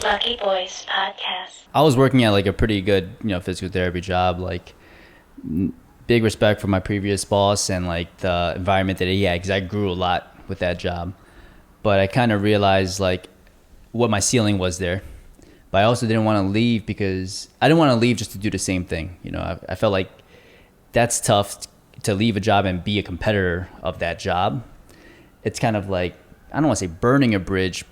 Lucky Boys Podcast. I was working at like a pretty good, physical therapy job. Like, big respect for my previous boss and like the environment that he had, because I grew a lot with that job. But I kind of realized like what my ceiling was there. But I also didn't want to leave because I didn't want to leave just to do the same thing. I felt like that's tough to leave a job and be a competitor of that job. It's kind of like, I don't want to say burning a bridge,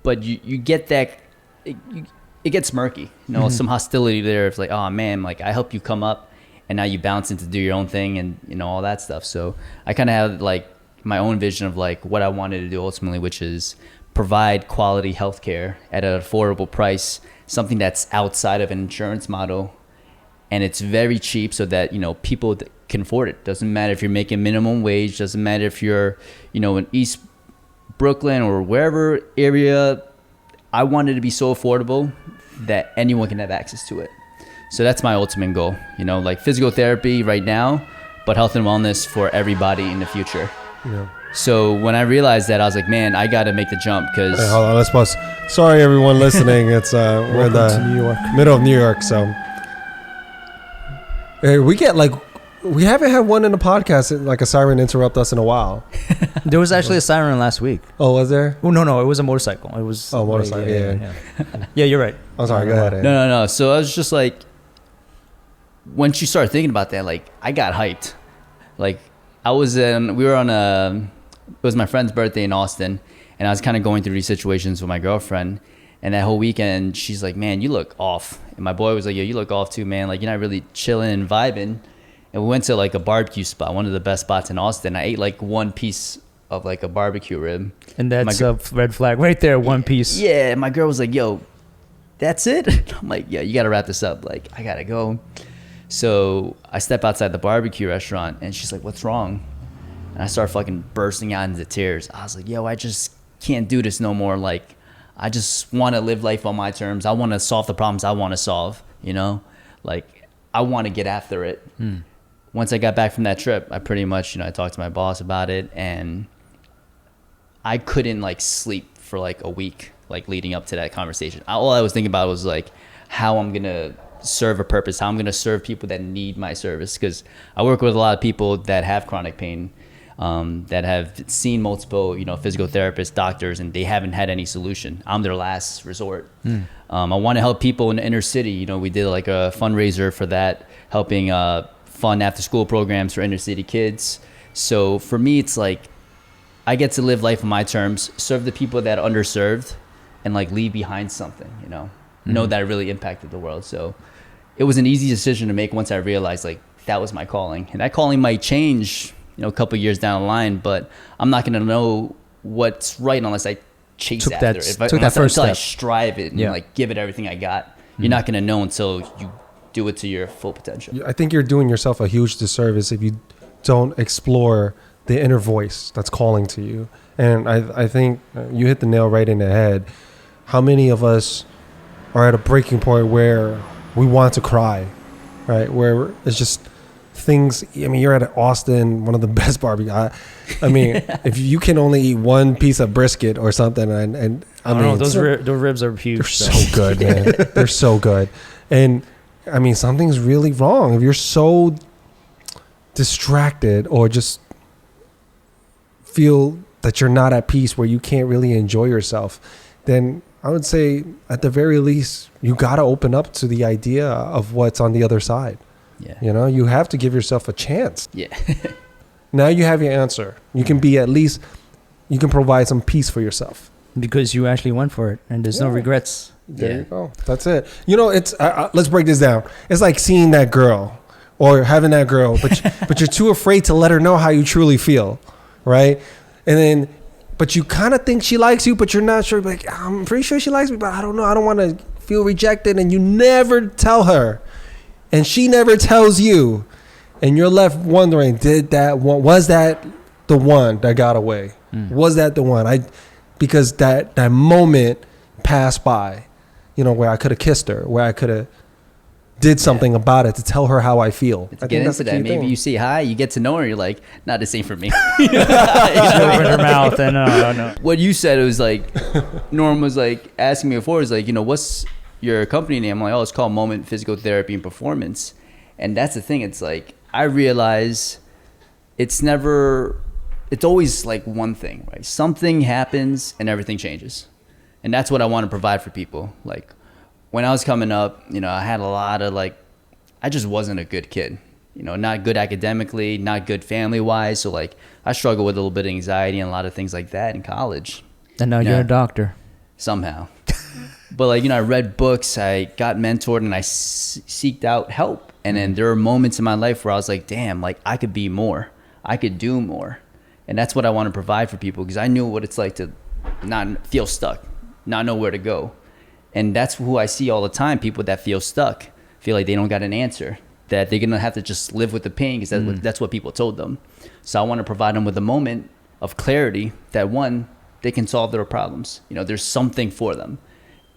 but you get that, it gets murky, some hostility there. It's like, oh man, like I helped you come up and now you bounce into do your own thing and, all that stuff. So I kind of had like my own vision of like what I wanted to do ultimately, which is provide quality healthcare at an affordable price, something that's outside of an insurance model. And it's very cheap so that, people can afford it. Doesn't matter if you're making minimum wage, doesn't matter if you're, in East Brooklyn or wherever area. I wanted to be so affordable that anyone can have access to it. So that's my ultimate goal, like physical therapy right now, but health and wellness for everybody in the future. Yeah. So when I realized that, I was like, man, I got to make the jump because... Hey, hold on, let's pause. Sorry, everyone listening. It's we're in the New York. middle of New York, so... Hey, we haven't had one in the podcast, like a siren interrupt us in a while. There was actually a siren last week. Oh, was there? Oh, no, it was a motorcycle. It was... Oh, motorcycle, yeah. Yeah, you're right. I'm sorry, go ahead. No. So I was just like... Once you start thinking about that, like, I got hyped. Like, we were on it was my friend's birthday in Austin, and I was kind of going through these situations with my girlfriend, and that whole weekend, she's like, man, you look off. And my boy was like, yo, you look off too, man. Like, you're not really chilling and vibing. And we went to like a barbecue spot, one of the best spots in Austin. I ate like one piece of like a barbecue rib. And that's a red flag right there, one piece. Yeah, my girl was like, yo, that's it? I'm like, yeah, you got to wrap this up. Like, I got to go. So I step outside the barbecue restaurant, and she's like, what's wrong? And I start fucking bursting out into tears. I was like, yo, I just can't do this no more. Like, I just want to live life on my terms. I want to solve the problems I want to solve, Like, I want to get after it. Once I got back from that trip, I pretty much, I talked to my boss about it, and I couldn't, like, sleep for, like, a week, like, leading up to that conversation. All I was thinking about was, like, how I'm going to serve a purpose, how I'm going to serve people that need my service, because I work with a lot of people that have chronic pain, that have seen multiple, physical therapists, doctors, and they haven't had any solution. I'm their last resort. I want to help people in the inner city. We did like a fundraiser for that, helping fund after school programs for inner city kids. So for me, it's like I get to live life on my terms, serve the people that are underserved, and like leave behind something, know that I really impacted the world. So it was an easy decision to make once I realized like that was my calling, and that calling might change, a couple of years down the line, but I'm not going to know what's right unless I chase after it. Until I strive it and like give it everything I got. You're not going to know until you do it to your full potential. I think you're doing yourself a huge disservice if you don't explore the inner voice that's calling to you. And I think you hit the nail right in the head. How many of us are at a breaking point where we want to cry, right? Where it's just things. I mean, you're at Austin, one of the best barbecue. I mean, if you can only eat one piece of brisket or something, and I mean, those ribs are huge. They're so good, man. They're so good. And I mean, something's really wrong if you're so distracted or just feel that you're not at peace where you can't really enjoy yourself. Then I would say, at the very least, you got to open up to the idea of what's on the other side. Yeah. You have to give yourself a chance. Yeah. Now you have your answer. You can be at least, you can provide some peace for yourself. Because you actually went for it, and there's no regrets. There you go. That's it. It's, let's break this down. It's like seeing that girl or having that girl, but you're too afraid to let her know how you truly feel, right? And then, but you kind of think she likes you, but you're not sure. Like, I'm pretty sure she likes me, but I don't know. I don't want to feel rejected. And you never tell her, and she never tells you, and you're left wondering, was that the one that got away? Was that the one? Because that moment passed by, where I could have kissed her, where I could have did something about it to tell her how I feel. I Get think that's into the key that. Maybe thing. you say hi, you get to know her, you're like, nah, this ain't for me. She opened her mouth and no. What you said, it was like, Norm was like asking me before, is like, what's your company name? I'm like, oh, it's called Moment Physical Therapy and Performance. And that's the thing. It's like, I realize it's always like one thing, right? Something happens and everything changes. And that's what I want to provide for people. Like when I was coming up, I had a lot of I just wasn't a good kid, not good academically, not good family wise. So like I struggled with a little bit of anxiety and a lot of things like that in college. And now you're a doctor. Somehow. But I read books, I got mentored, and I seeked out help. And then there were moments in my life where I was like, damn, I could be more. I could do more. And that's what I want to provide for people, because I knew what it's like to not feel stuck, not know where to go. And that's who I see all the time, people that feel stuck, feel like they don't got an answer, that they're going to have to just live with the pain, because that's what people told them. So I want to provide them with a moment of clarity that, one, they can solve their problems. There's something for them.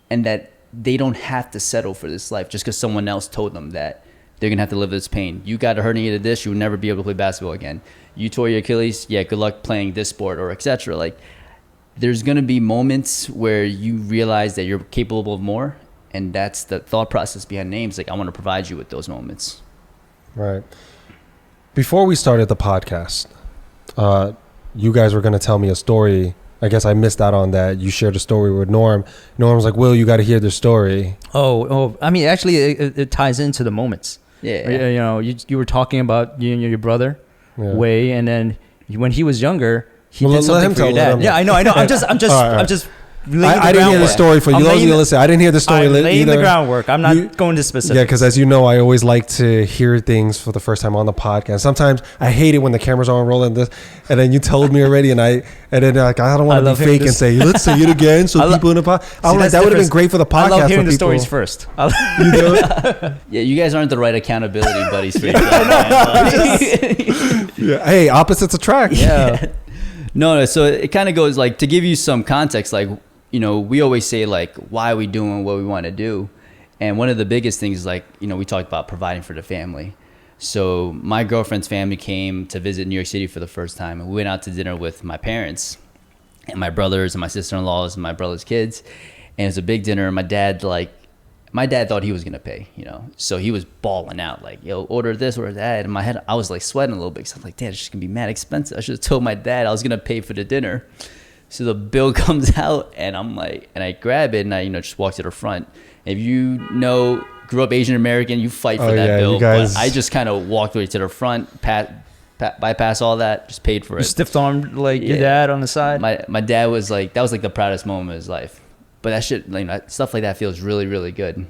And that they don't have to settle for this life just because someone else told them that they're going to have to live this pain. You got a herniated disc, you'll never be able to play basketball again. You tore your Achilles, yeah, good luck playing this sport, or etc. There's going to be moments where you realize that you're capable of more. And that's the thought process behind names. I want to provide you with those moments. Right. Before we started the podcast, you guys were going to tell me a story. I guess I missed out on that. You shared a story with Norm. Norm's like, Will, you got to hear this story. Oh, I mean, actually, it ties into the moments. Yeah. You were talking about your brother, Wei, and then when he was younger, he did let something him for your tell, dad. let him. Yeah, I know. I'm just All right. I didn't hear the story for you. Those of you listen, I didn't hear the story I'm laying either. the groundwork. I'm not going to specifics. Yeah, because as you know, I always like to hear things for the first time on the podcast. Sometimes I hate it when the cameras aren't rolling this, and then you told me already, and then I don't want to be fake and say, let's say it again, so people in the podcast. I'm like, that would have been great for the podcast. I love hearing for the people. stories first. You do it? Yeah, you guys aren't the right accountability buddies for each other. Yeah. Hey, opposites attract. Yeah. No, so it kind of goes to give you some context, we always say why are we doing what we want to do? And one of the biggest things is we talked about providing for the family. So my girlfriend's family came to visit New York City for the first time, and we went out to dinner with my parents and my brothers and my sister-in-laws and my brother's kids. And it was a big dinner, and my dad thought he was going to pay, so he was balling out yo, order this or that. In my head, I was sweating a little bit, because I'm like, Dad, it's just going to be mad expensive. I should have told my dad I was going to pay for the dinner. So the bill comes out, and I'm and I grab it, and I, just walk to the front. If grew up Asian American, you fight for that bill. But I just kind of walked way to the front, bypass all that, just paid for it. You stiff-armed your dad on the side? My dad was that was the proudest moment of his life. But that shit, stuff like that feels really, really good.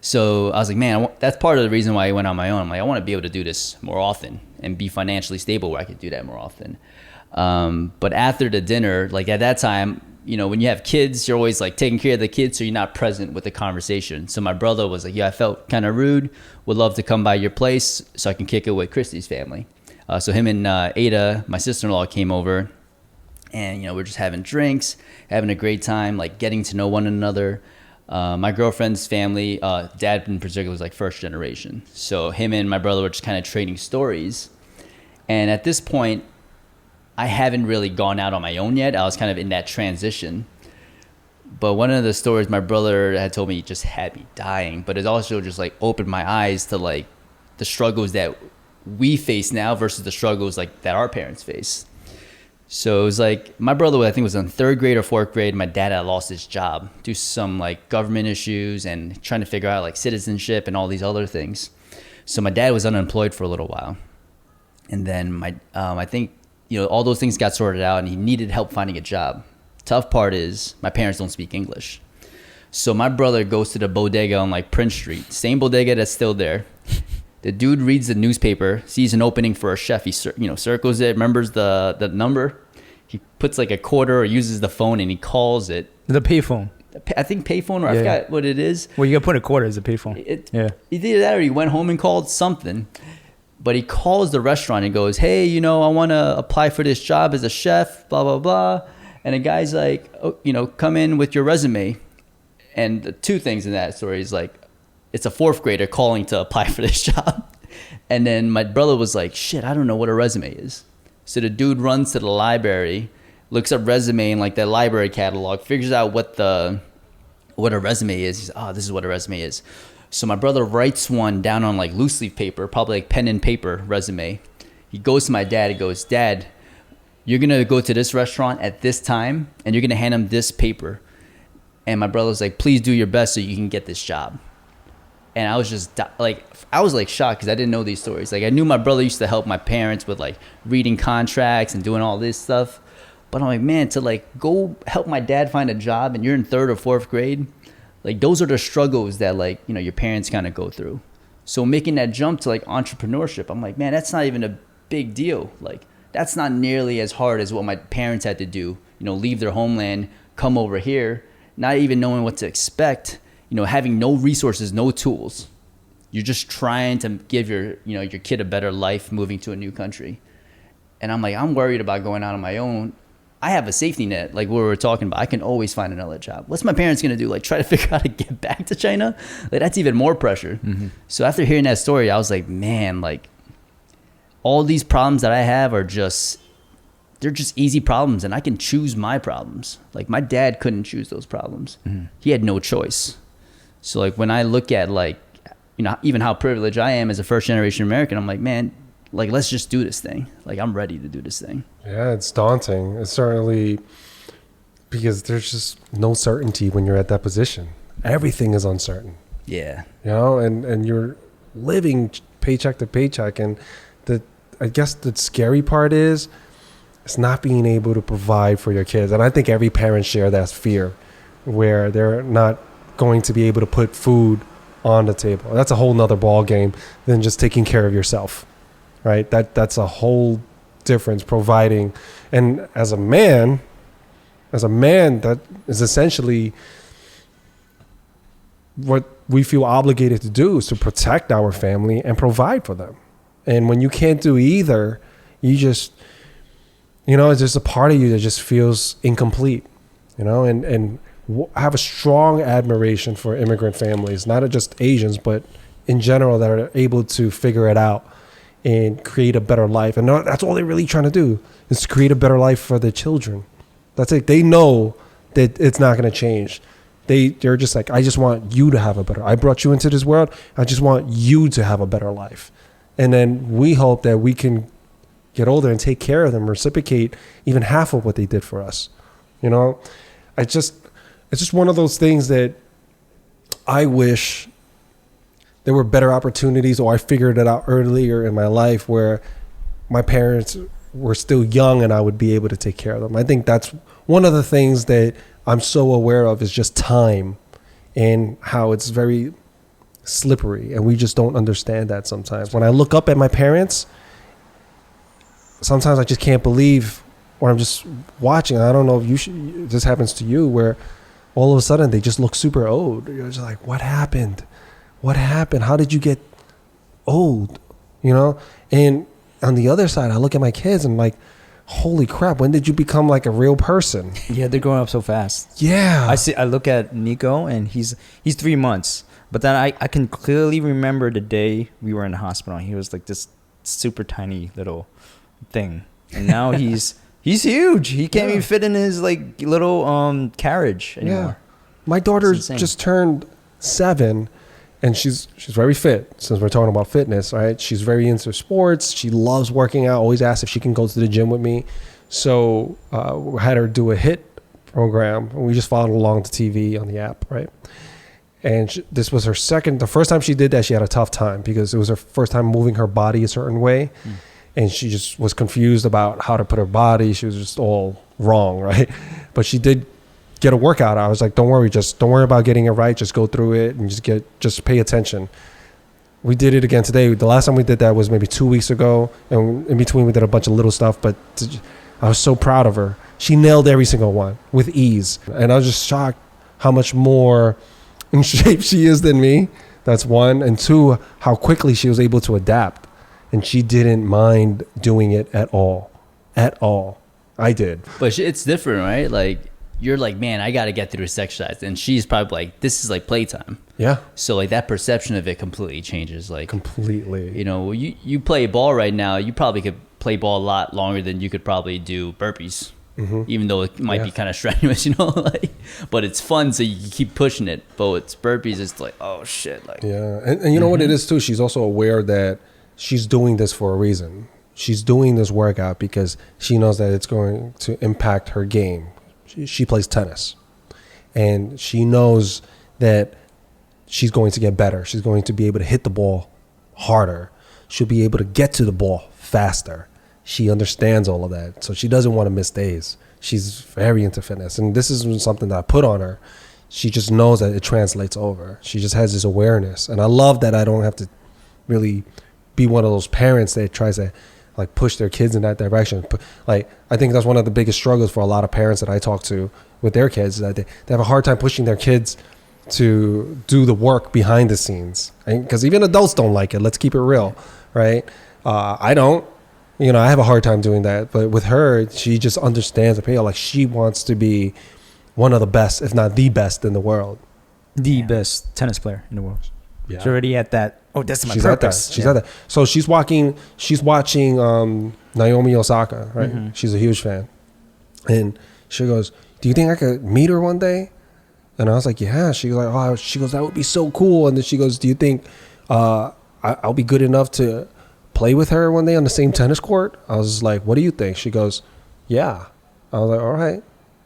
So I was like, man, that's part of the reason why I went on my own. I'm I want to be able to do this more often and be financially stable where I could do that more often. But after the dinner, at that time, when you have kids, you're always taking care of the kids, so you're not present with the conversation. So my brother was like, yeah, I felt kind of rude. Would love to come by your place so I can kick it with Christy's family. So him and Ada, my sister-in-law, came over, and we're just having drinks, having a great time, getting to know one another. My girlfriend's family, dad in particular, was first generation. So him and my brother were just kind of trading stories. And at this point, I haven't really gone out on my own yet. I was kind of in that transition. But one of the stories my brother had told me just had me dying. But it also just opened my eyes to the struggles that we face now versus the struggles that our parents face. So it was my brother, I think, was in third grade or fourth grade. My dad had lost his job due to some government issues and trying to figure out citizenship and all these other things. So my dad was unemployed for a little while. And then I think, all those things got sorted out, and he needed help finding a job. Tough part is my parents don't speak English. So my brother goes to the bodega on Prince Street, same bodega that's still there. The dude reads the newspaper, sees an opening for a chef. He circles it, remembers the number. He puts a quarter or uses the phone, and he calls it. The payphone. I think payphone, or I forgot what it is. Well, you got to put a quarter as a payphone. He did that, or he went home and called something. But he calls the restaurant and goes, hey, I want to apply for this job as a chef, blah, blah, blah. And the guy's like, oh, come in with your resume. And the two things in that story is it's a fourth grader calling to apply for this job. And then my brother was like, shit, I don't know what a resume is. So the dude runs to the library, looks up resume in like that library catalog, figures out what a resume is. He's, oh, this is what a resume is. So my brother writes one down on like loose leaf paper, probably like pen and paper resume. He goes to my dad. He goes, Dad, you're going to go to this restaurant at this time and you're going to hand him this paper. And my brother's like, please do your best so you can get this job. And I was just like, I was like shocked because I didn't know these stories. Like I knew my brother used to help my parents with like reading contracts and doing all this stuff. But I'm like, man, to like go help my dad find a job and you're in 3rd or 4th grade, like those are the struggles that like, you know, your parents kind of go through. So making that jump to like entrepreneurship, I'm like, man, that's not even a big deal. Like that's not nearly as hard as what my parents had to do, you know, leave their homeland, come over here, not even knowing what to expect, you know, having no resources, no tools. You're just trying to give your kid a better life moving to a new country. And I'm like, I'm worried about going out on my own. I have a safety net, like what we were talking about. I can always find another job. What's my parents going to do? Like try to figure out how to get back to China? Like that's even more pressure. Mm-hmm. So after hearing that story, I was like, man, like all these problems that I have are they're just easy problems and I can choose my problems. Like my dad couldn't choose those problems. Mm-hmm. He had no choice. So like when I look at like, you know, even how privileged I am as a first generation American, I'm like, man, like, let's just do this thing. Like, I'm ready to do this thing. Yeah, it's daunting. It's certainly because there's just no certainty when you're at that position. Everything is uncertain. Yeah. You know, and you're living paycheck to paycheck. And I guess the scary part is it's not being able to provide for your kids. And I think every parent share that fear where they're not going to be able to put food on the table. That's a whole nother ball game than just taking care of yourself. Right? That's a whole difference providing. And as a man, that is essentially what we feel obligated to do is to protect our family and provide for them. And when you can't do either, you just, you know, it's just a part of you that just feels incomplete, you know, and I have a strong admiration for immigrant families, not just Asians, but in general that are able to figure it out and create a better life. And that's all they're really trying to do is to create a better life for their children. That's it. They know that it's not going to change. They're just like, I just want you to have a better, I brought you into this world. I just want you to have a better life. And then we hope that we can get older and take care of them, reciprocate even half of what they did for us. You know, it's just one of those things that I wish there were better opportunities, or I figured it out earlier in my life where my parents were still young and I would be able to take care of them. I think that's one of the things that I'm so aware of is just time and how it's very slippery. And we just don't understand that sometimes. When I look up at my parents, sometimes I just can't believe, or I'm just watching. I don't know if this happens to you, where all of a sudden they just look super old. You're just like, what happened? What happened? How did you get old? You know? And on the other side, I look at my kids and I'm like, holy crap, when did you become like a real person? Yeah, they're growing up so fast. Yeah. I look at Nico and he's 3 months. But then I can clearly remember the day we were in the hospital. He was like this super tiny little thing. And now he's huge. He can't even fit in his like little carriage anymore. Yeah. My daughter just turned 7. And she's very fit, since we're talking about fitness, right? She's very into sports. She loves working out, always asks if she can go to the gym with me. So we had her do a HIIT program. And we just followed along the TV on the app, right? And this was the first time she did that, she had a tough time because it was her first time moving her body a certain way. And she just was confused about how to put her body. She was just all wrong, right? But she did get a workout. I was like, don't worry about getting it right. Just go through it and just pay attention. We did it again today. The last time we did that was maybe 2 weeks ago. And in between we did a bunch of little stuff, but I was so proud of her. She nailed every single one with ease. And I was just shocked how much more in shape she is than me. That's one. And two, how quickly she was able to adapt. And she didn't mind doing it at all. At all. I did. But it's different, right? Like, you're like, man, I got to get through this exercise. And she's probably like, this is like playtime. Yeah. So like that perception of it completely changes. Like Completely. you know, you play ball right now, you probably could play ball a lot longer than you could probably do burpees. Even though it might be kind of strenuous, you know, like, but it's fun, so you keep pushing it. But it's burpees, it's like, oh shit, like, Yeah, and you know what it is too. She's also aware that she's doing this for a reason. She's doing this workout because she knows that it's going to impact her game. She plays tennis, and she knows that she's going to get better. She's going to be able to hit the ball harder. She'll be able to get to the ball faster. She understands all of that, so she doesn't want to miss days. She's very into fitness, and this is something that I put on her. She just knows that it translates over. She just has this awareness, and I love that I don't have to really be one of those parents that tries to like push their kids in that direction. Like, I think that's one of the biggest struggles for a lot of parents that I talk to with their kids, that they have a hard time pushing their kids to do the work behind the scenes, because even adults don't like it. Let's keep it real, right? I don't. You know, I have a hard time doing that. But with her, she just understands the pain. Like, she wants to be one of the best, if not the best in the world. The best tennis player in the world. Yeah. She's already at that. Oh, that's my She's purpose. At that. She's at that. So she's watching Naomi Osaka, right? Mm-hmm. She's a huge fan. And she goes, do you think I could meet her one day? And I was like, yeah. She was like, oh, she goes, that would be so cool. And then she goes, do you think I'll be good enough to play with her one day on the same tennis court? I was like, what do you think? She goes, yeah. I was like, all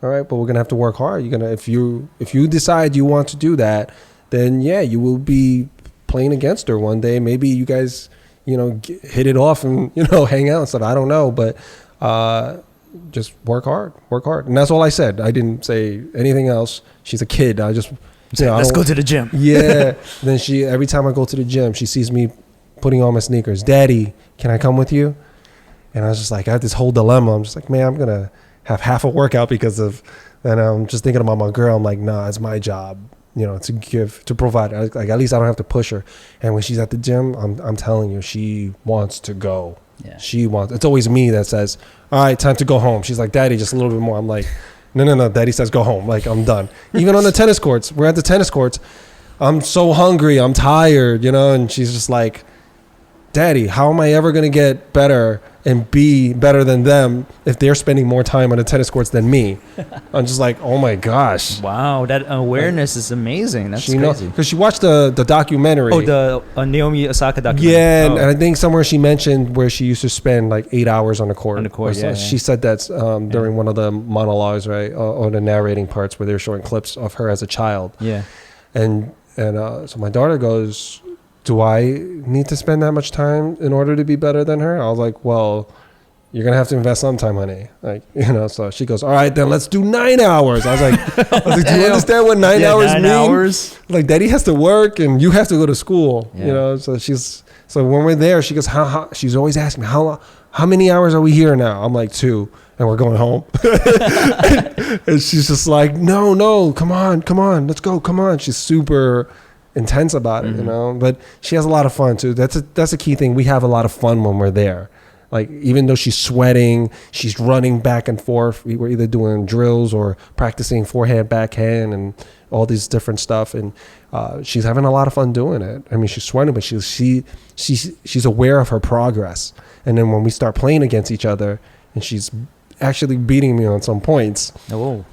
right, but we're gonna have to work hard. You're gonna, if you decide you want to do that, then yeah, you will be playing against her one day. Maybe you guys, you know, hit it off and, you know, hang out and stuff. I don't know, but just work hard, and that's all I said. I didn't say anything else. She's a kid. I just, you know, let's go to the gym. Yeah. Then every time I go to the gym, she sees me putting on my sneakers. Daddy, can I come with you? And I was just like, I had this whole dilemma. I'm just like, man, I'm gonna have half a workout because of. And I'm just thinking about my girl. I'm like, nah, it's my job, you know, to provide. Like, at least I don't have to push her. And when she's at the gym, I'm telling you, she wants to go. Yeah. It's always me that says, all right, time to go home. She's like, Daddy, just a little bit more. I'm like, no. Daddy says go home. Like, I'm done. Even on the tennis courts, we're at the tennis courts. I'm so hungry. I'm tired, you know. And she's just like, Daddy, how am I ever going to get better and be better than them if they're spending more time on the tennis courts than me? I'm just like, oh my gosh. Wow, that awareness is amazing. That's crazy. Because she watched the documentary. Oh, the Naomi Osaka documentary. Yeah, and I think somewhere she mentioned where she used to spend like 8 hours on the court. On the court, yeah. She said that during one of the monologues, right, or the narrating parts where they were showing clips of her as a child. Yeah. And so my daughter goes, do I need to spend that much time in order to be better than her? I was like, well, you're going to have to invest some time, honey. Like, you know, so she goes, all right, then let's do 9 hours. I was like, do you understand what 9 hours mean? Hours? Like, Daddy has to work and you have to go to school, you know? So when we're there, she goes, she's always asking me, how many hours are we here now? I'm like, 2, and we're going home. And she's just like, no, come on, let's go, come on. She's super intense about it, you know, but she has a lot of fun too. That's a key thing. We have a lot of fun when we're there. Like, even though she's sweating, she's running back and forth. We're either doing drills or practicing forehand, backhand, and all these different stuff. And she's having a lot of fun doing it. I mean, she's sweating, but she's aware of her progress. And then when we start playing against each other, and she's actually beating me on some points. Oh.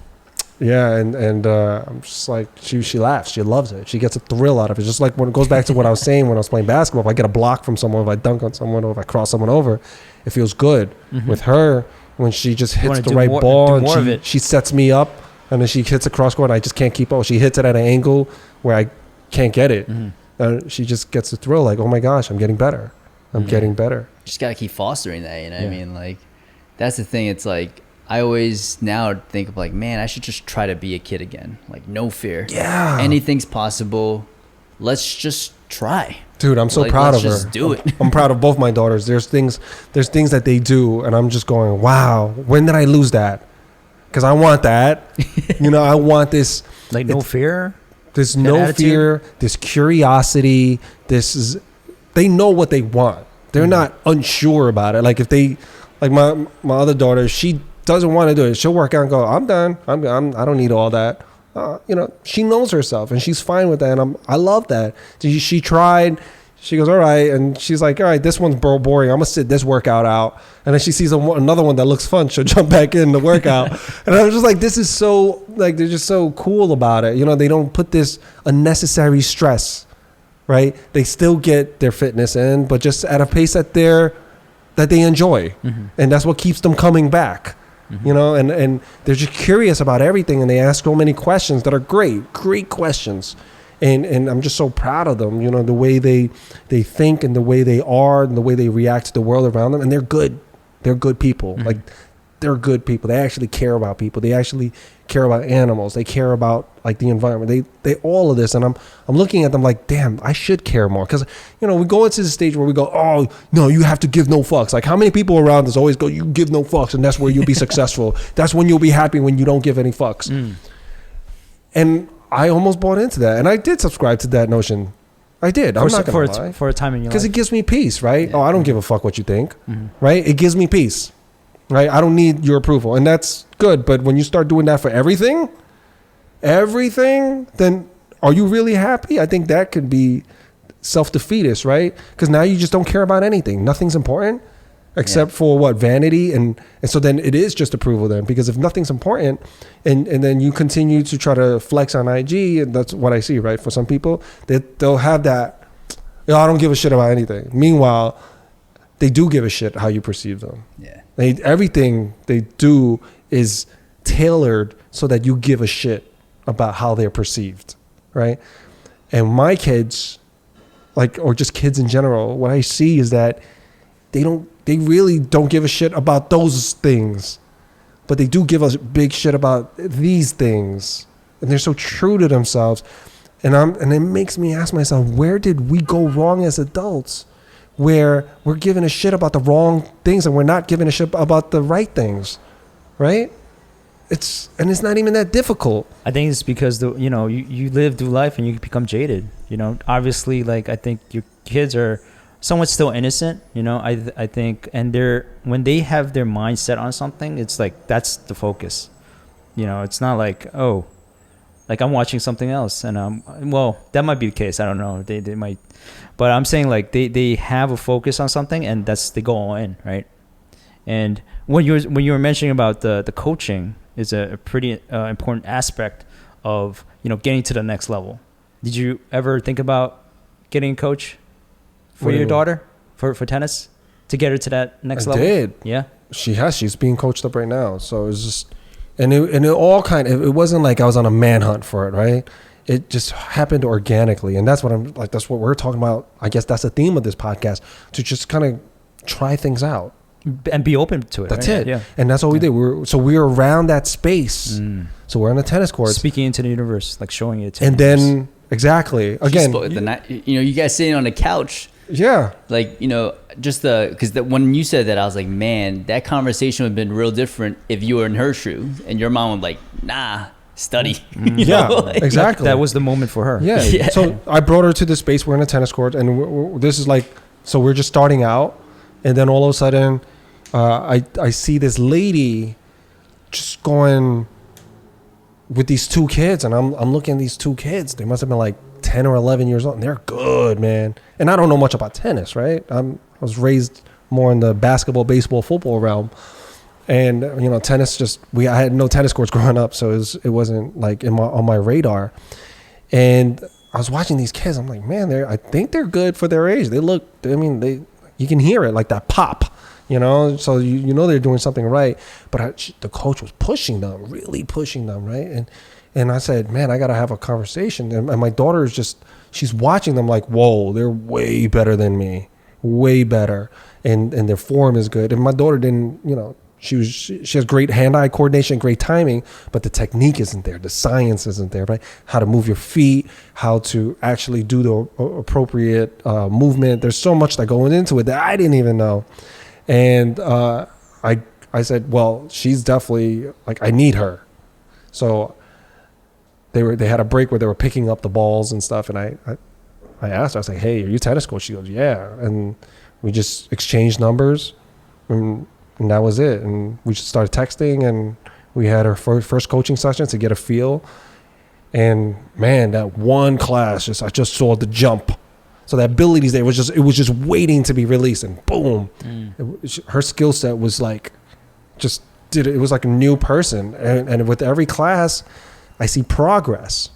Yeah, and I'm just like, she laughs. She loves it. She gets a thrill out of it. Just like when it goes back to what I was saying when I was playing basketball. If I get a block from someone, if I dunk on someone, or if I cross someone over, it feels good. Mm-hmm. With her, when she just hits the right ball and she sets me up, and then she hits a cross court and I just can't keep up. She hits it at an angle where I can't get it. Mm-hmm. She just gets the thrill, like, oh my gosh, I'm getting better. I'm getting better. Just got to keep fostering that, you know what I mean? Like, that's the thing. It's like, I always now think of like, man, I should just try to be a kid again. Like, no fear. Yeah. Anything's possible. Let's just try. Dude, I'm so proud of her. Just do it. I'm proud of both my daughters. There's things that they do, and I'm just going, wow, when did I lose that? Because I want that. You know, I want this. Like, no fear? There's no fear. There's curiosity. They know what they want. They're not unsure about it. Like, if they, like my other daughter, she doesn't want to do it, she'll work out and go, I'm done. I don't need all that. She knows herself and she's fine with that. And I love that. She tried. She goes, all right. And she's like, all right, this one's boring. I'm going to sit this workout out. And then she sees another one that looks fun. She'll jump back in the workout. And I was just like, this is so, like, they're just so cool about it. They don't put this unnecessary stress, right? They still get their fitness in, but just at a pace that they enjoy. Mm-hmm. And that's what keeps them coming back. Mm-hmm. And they're just curious about everything. And they ask so many questions that are great questions. And I'm just so proud of them, the way they think and the way they are and the way they react to the world around them. And they're good. They're good people. Mm-hmm. Like, they're good people. They actually care about people. They actually care about animals. They care about, like, the environment. They all of this. And I'm looking at them like, damn, I should care more. Because, we go into the stage where we go, oh, no, you have to give no fucks. Like, how many people around us always go, you give no fucks, and that's where you'll be successful. That's when you'll be happy, when you don't give any fucks. Mm. And I almost bought into that, and I did subscribe to that notion. I did. I'm not gonna lie. For a time in your life, because it gives me peace, right? Yeah. Oh, I don't give a fuck what you think, right? It gives me peace, right? I don't need your approval, and that's good. But when you start doing that for everything, then are you really happy? I think that could be self-defeatist, right? Because now you just don't care about anything. Nothing's important. Except for what? Vanity. And so then it is just approval then, because if nothing's important and then you continue to try to flex on IG, and that's what I see, right? For some people, they'll have that, I don't give a shit about anything. Meanwhile, they do give a shit how you perceive them. Yeah. Everything they do is tailored so that you give a shit about how they're perceived, right? And my kids, or just kids in general, what I see is that they really don't give a shit about those things, but they do give a big shit about these things, and they're so true to themselves. And it makes me ask myself, where did we go wrong as adults, where we're giving a shit about the wrong things and we're not giving a shit about the right things, right? It's not even that difficult. I think it's because you live through life and you become jaded. Obviously, I think your kids are somewhat still innocent, I think, and when they have their mind set on something, it's like that's the focus. It's not like, oh, like I'm watching something else, and well, that might be the case. I don't know. They might, but I'm saying they have a focus on something, and they go all in, right? And when you were mentioning about the coaching is a pretty important aspect of getting to the next level. Did you ever think about getting a coach for your daughter for tennis to get her to that next level? I did. Yeah. She's being coached up right now. So it's just, and it all it wasn't like I was on a manhunt for it, right? It just happened organically. And that's what that's what we're talking about. I guess that's the theme of this podcast, to just kind of try things out. And be open to it. That's right? it. Yeah. And that's all we did. We were around that space. So we're on the tennis court. Speaking into the universe, showing it to and then, exactly. Again, you guys sitting on the couch. Yeah. Just because when you said that, I was like, man, that conversation would have been real different if you were in her shoe and your mom was like, nah, study. Exactly. That was the moment for her. Yeah. So I brought her to the space. We're in a tennis court, and this is so we're just starting out, and then all of a sudden, I see this lady just going with these two kids, and I'm looking at these two kids. They must have been 10 or 11 years old, and they're good, man. And I don't know much about tennis, right? I was raised more in the basketball, baseball, football realm, and tennis I had no tennis courts growing up, so it wasn't on my radar. And I was watching these kids. I'm like, man, I think they're good for their age. They look, you can hear it, that pop, so they're doing something right. But the coach was pushing them, really pushing them, right? And I said, man, I got to have a conversation. And my daughter is she's watching them like, whoa, they're way better than me, way better. And their form is good. And my daughter didn't, she has great hand-eye coordination, great timing, but the technique isn't there. The science isn't there, right? How to move your feet, how to actually do the appropriate movement. There's so much that going into it that I didn't even know. And I said, well, she's definitely I need her. So they had a break where they were picking up the balls and stuff, and I asked her, I was like, hey, are you tennis coach? She goes, yeah. And we just exchanged numbers, and And that was it. And we just started texting, and we had our first coaching session to get a feel. And man, that one class, I just saw the jump. So that abilities there it was just waiting to be released, and boom, her skill set was like, just did it. It was like a new person. And with every class, I see progress.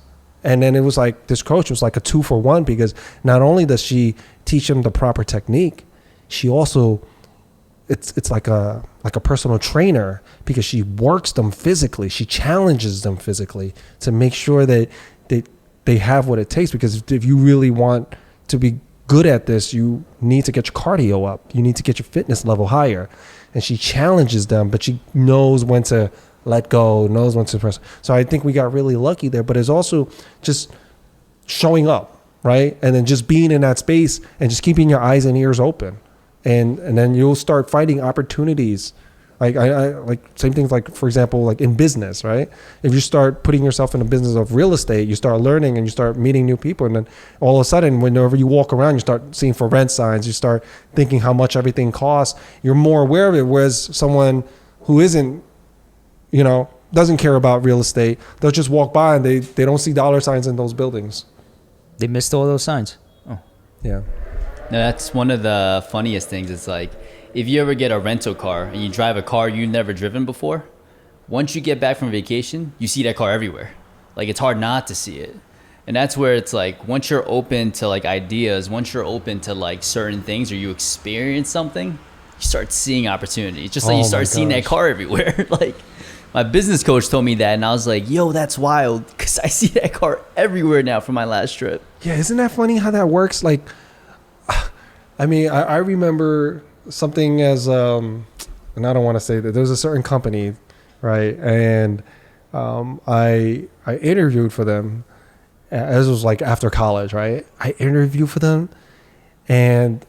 And then it was like, this coach was like a 2-for-1, because not only does she teach him the proper technique, she also, it's like a personal trainer, because she works them physically. She challenges them physically to make sure that they have what it takes. Because if you really want to be good at this, you need to get your cardio up. You need to get your fitness level higher. And she challenges them, but she knows when to let go, knows when to press. So I think we got really lucky there. But it's also just showing up, right? And then just being in that space and just keeping your eyes and ears open. And then you'll start finding opportunities. Like I like same things, like, for example, like in business, right? If you start putting yourself in a business of real estate, you start learning and you start meeting new people. And then all of a sudden, whenever you walk around, you start seeing for rent signs, you start thinking how much everything costs. You're more aware of it. Whereas someone who isn't, doesn't care about real estate, they'll just walk by and they don't see dollar signs in those buildings. They missed all those signs. Oh, Yeah. No, that's one of the funniest things. It's like, if you ever get a rental car and you drive a car you've never driven before, once you get back from vacation, you see that car everywhere. Like, it's hard not to see it. And that's where it's like, once you're open to like ideas, once you're open to like certain things, or you experience something, you start seeing opportunities. Just like you start seeing that car everywhere. Like, my business coach told me that, and I was like, yo, that's wild, because I see that car everywhere now from my last trip. Yeah, isn't that funny how that works? Like, I mean, I remember something as, and I don't want to say that, there was a certain company, right? And I interviewed for them. This was like after college, right? I interviewed for them, and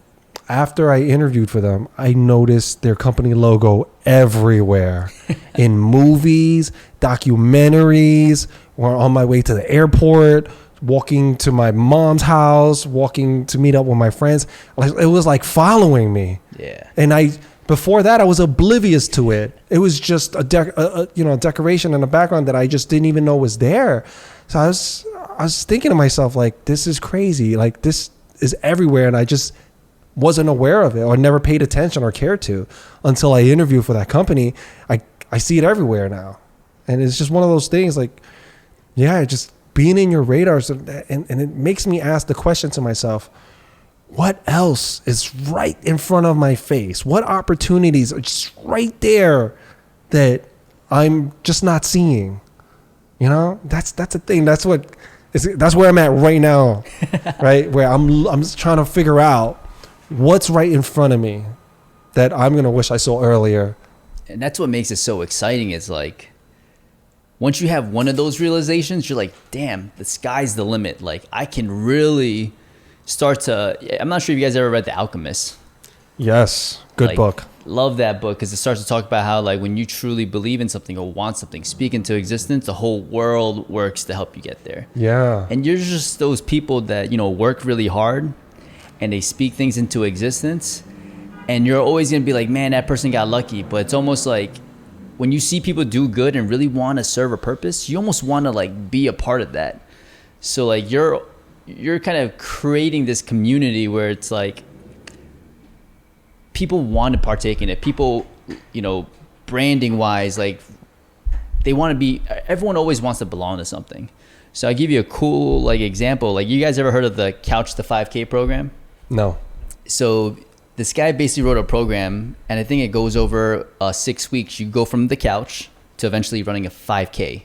after I interviewed for them, I noticed their company logo everywhere in movies, documentaries, or on my way to the airport, walking to my mom's house, walking to meet up with my friends. It was like following me. Yeah. And before that, I was oblivious to it. It was just a decoration in the background that I just didn't even know was there. So I was thinking to myself, like, this is crazy. Like, this is everywhere, and I just wasn't aware of it, or never paid attention or cared to, until I interviewed for that company. I see it everywhere now. And it's just one of those things, like, yeah, just being in your radars. And it makes me ask the question to myself, what else is right in front of my face? What opportunities are just right there that I'm just not seeing? That's the thing. That's where I'm at right now, right? Where I'm just trying to figure out what's right in front of me that I'm going to wish I saw earlier. And that's what makes it so exciting. Is like, once you have one of those realizations, you're like, damn, the sky's the limit. Like, I can really start to, I'm not sure if you guys ever read The Alchemist. Yes. Good book. Love that book, because it starts to talk about how, like, when you truly believe in something or want something, speak into existence, the whole world works to help you get there. Yeah. And you're just those people that, work really hard and they speak things into existence. And you're always going to be like, man, that person got lucky. But it's almost like, when you see people do good and really want to serve a purpose, you almost want to like be a part of that. So like you're kind of creating this community where it's like people want to partake in it. People, branding wise, like they want to be, everyone always wants to belong to something. So I give you a cool like example. Like, you guys ever heard of the Couch to 5K program? No. So this guy basically wrote a program, and I think it goes over 6 weeks. You go from the couch to eventually running a 5K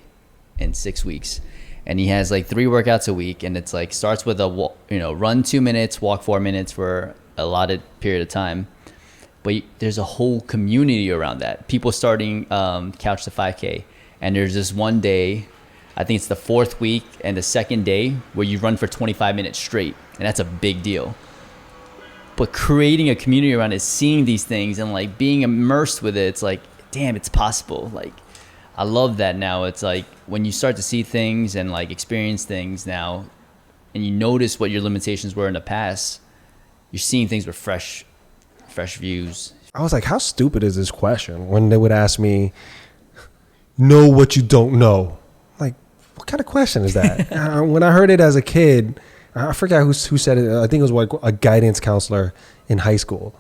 in 6 weeks. And he has like 3 workouts a week, and it's like starts with a run 2 minutes, walk 4 minutes for a allotted period of time. But there's a whole community around that. People starting Couch to 5K, and there's this one day, I think it's the 4th week and the 2nd day, where you run for 25 minutes straight, and that's a big deal. But creating a community around it, seeing these things and like being immersed with it, it's like, damn, it's possible. Like, I love that now. It's like when you start to see things and like experience things now, and you notice what your limitations were in the past, you're seeing things with fresh views, I was like, how stupid is this question? When they would ask me, know what you don't know. Like, what kind of question is that? When I heard it as a kid, I forgot who said it. I think it was like a guidance counselor in high school.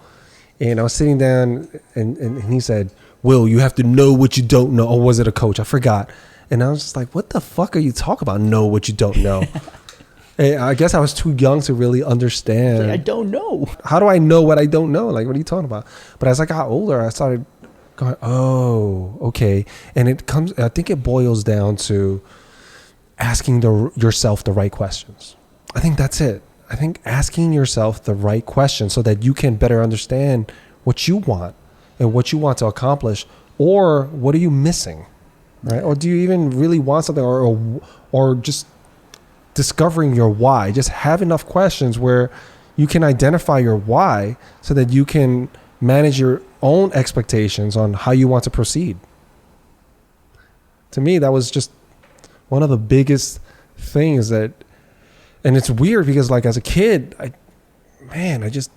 And I was sitting down and he said, Will, you have to know what you don't know. Or was it a coach? I forgot. And I was just like, what the fuck are you talking about? Know what you don't know. I guess I was too young to really understand. Like, I don't know. How do I know what I don't know? Like, what are you talking about? But as I got older, I started going, oh, okay. And I think it boils down to asking yourself the right questions. I think that's it. I think asking yourself the right questions so that you can better understand what you want and what you want to accomplish, or what are you missing, right? Or do you even really want something, or just discovering your why? Just have enough questions where you can identify your why so that you can manage your own expectations on how you want to proceed. To me, that was just one of the biggest things that, and it's weird because like as a kid, I just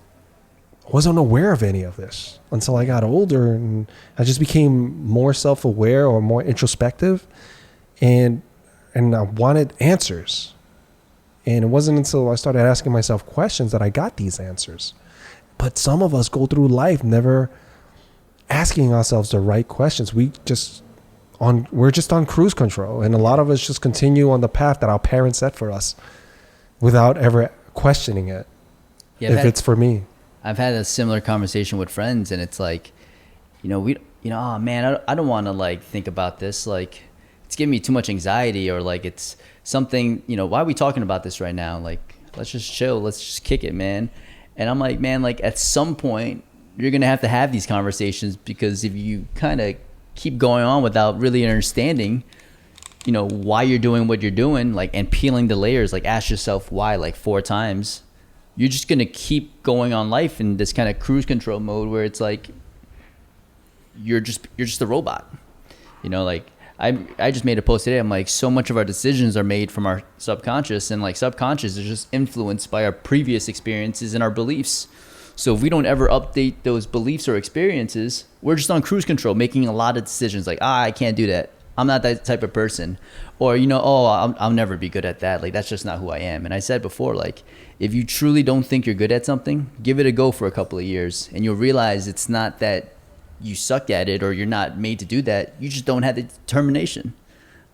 wasn't aware of any of this until I got older, and I just became more self-aware or more introspective, and I wanted answers. And it wasn't until I started asking myself questions that I got these answers. But some of us go through life never asking ourselves the right questions. We're just on cruise control, and a lot of us just continue on the path that our parents set for us without ever questioning it. Yeah, it's for me. I've had a similar conversation with friends, and it's like, oh man, I don't want to like think about this. Like, it's giving me too much anxiety, or like it's something, why are we talking about this right now? Like, let's just chill. Let's just kick it, man. And I'm like, man, like at some point you're going to have these conversations, because if you kind of keep going on without really understanding, why you're doing what you're doing, like, and peeling the layers, like ask yourself why, like 4 times, you're just going to keep going on life in this kind of cruise control mode where it's like you're just a robot. Like I just made a post today. I'm like, so much of our decisions are made from our subconscious, and like subconscious is just influenced by our previous experiences and our beliefs. So if we don't ever update those beliefs or experiences, we're just on cruise control, making a lot of decisions like, I can't do that. I'm not that type of person. Or, I'll never be good at that. Like, that's just not who I am. And I said before, like, if you truly don't think you're good at something, give it a go for a couple of years, and you'll realize it's not that you suck at it or you're not made to do that. You just don't have the determination.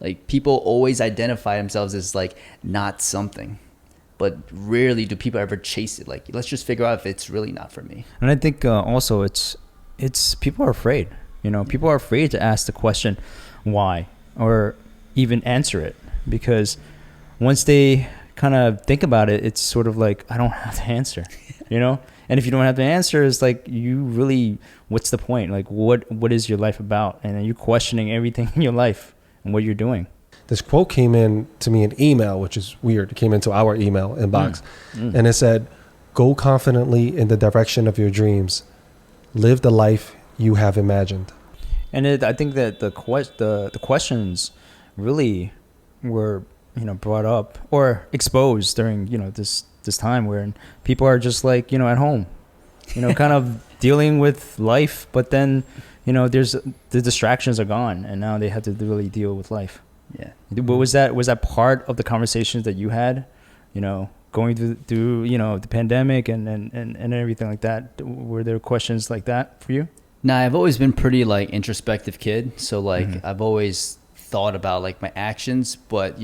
Like, people always identify themselves as like not something, but rarely do people ever chase it. Like, let's just figure out if it's really not for me. And I think also it's people are afraid. People are afraid to ask the question why, or even answer it, because once they kind of think about it, it's sort of like, I don't have the answer, And if you don't have the answer, it's like, you really, what's the point? Like, what is your life about? And then you're questioning everything in your life and what you're doing. This quote came in to me in email, which is weird. It came into our email inbox. And it said, go confidently in the direction of your dreams. Live the life you have imagined. And I think that the questions really were, brought up or exposed during, this time where people are just like, at home, kind of dealing with life. But then, the distractions are gone, and now they have to really deal with life. Yeah. Was that part of the conversations that you had, going through the pandemic and everything like that? Were there questions like that for you? Nah, I've always been pretty like introspective kid. So like I've always thought about like my actions, but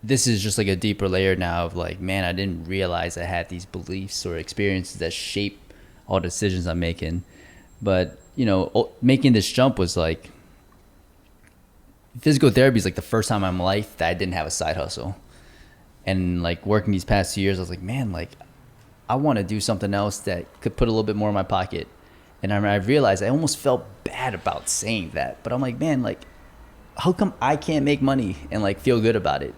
this is just like a deeper layer now of like, man, I didn't realize I had these beliefs or experiences that shape all the decisions I'm making. But, making this jump was like, physical therapy is like the first time in my life that I didn't have a side hustle. And like working these past 2 years, I was like, man, like I want to do something else that could put a little bit more in my pocket. And I realized I almost felt bad about saying that, but I'm like, man, like how come I can't make money and like feel good about it?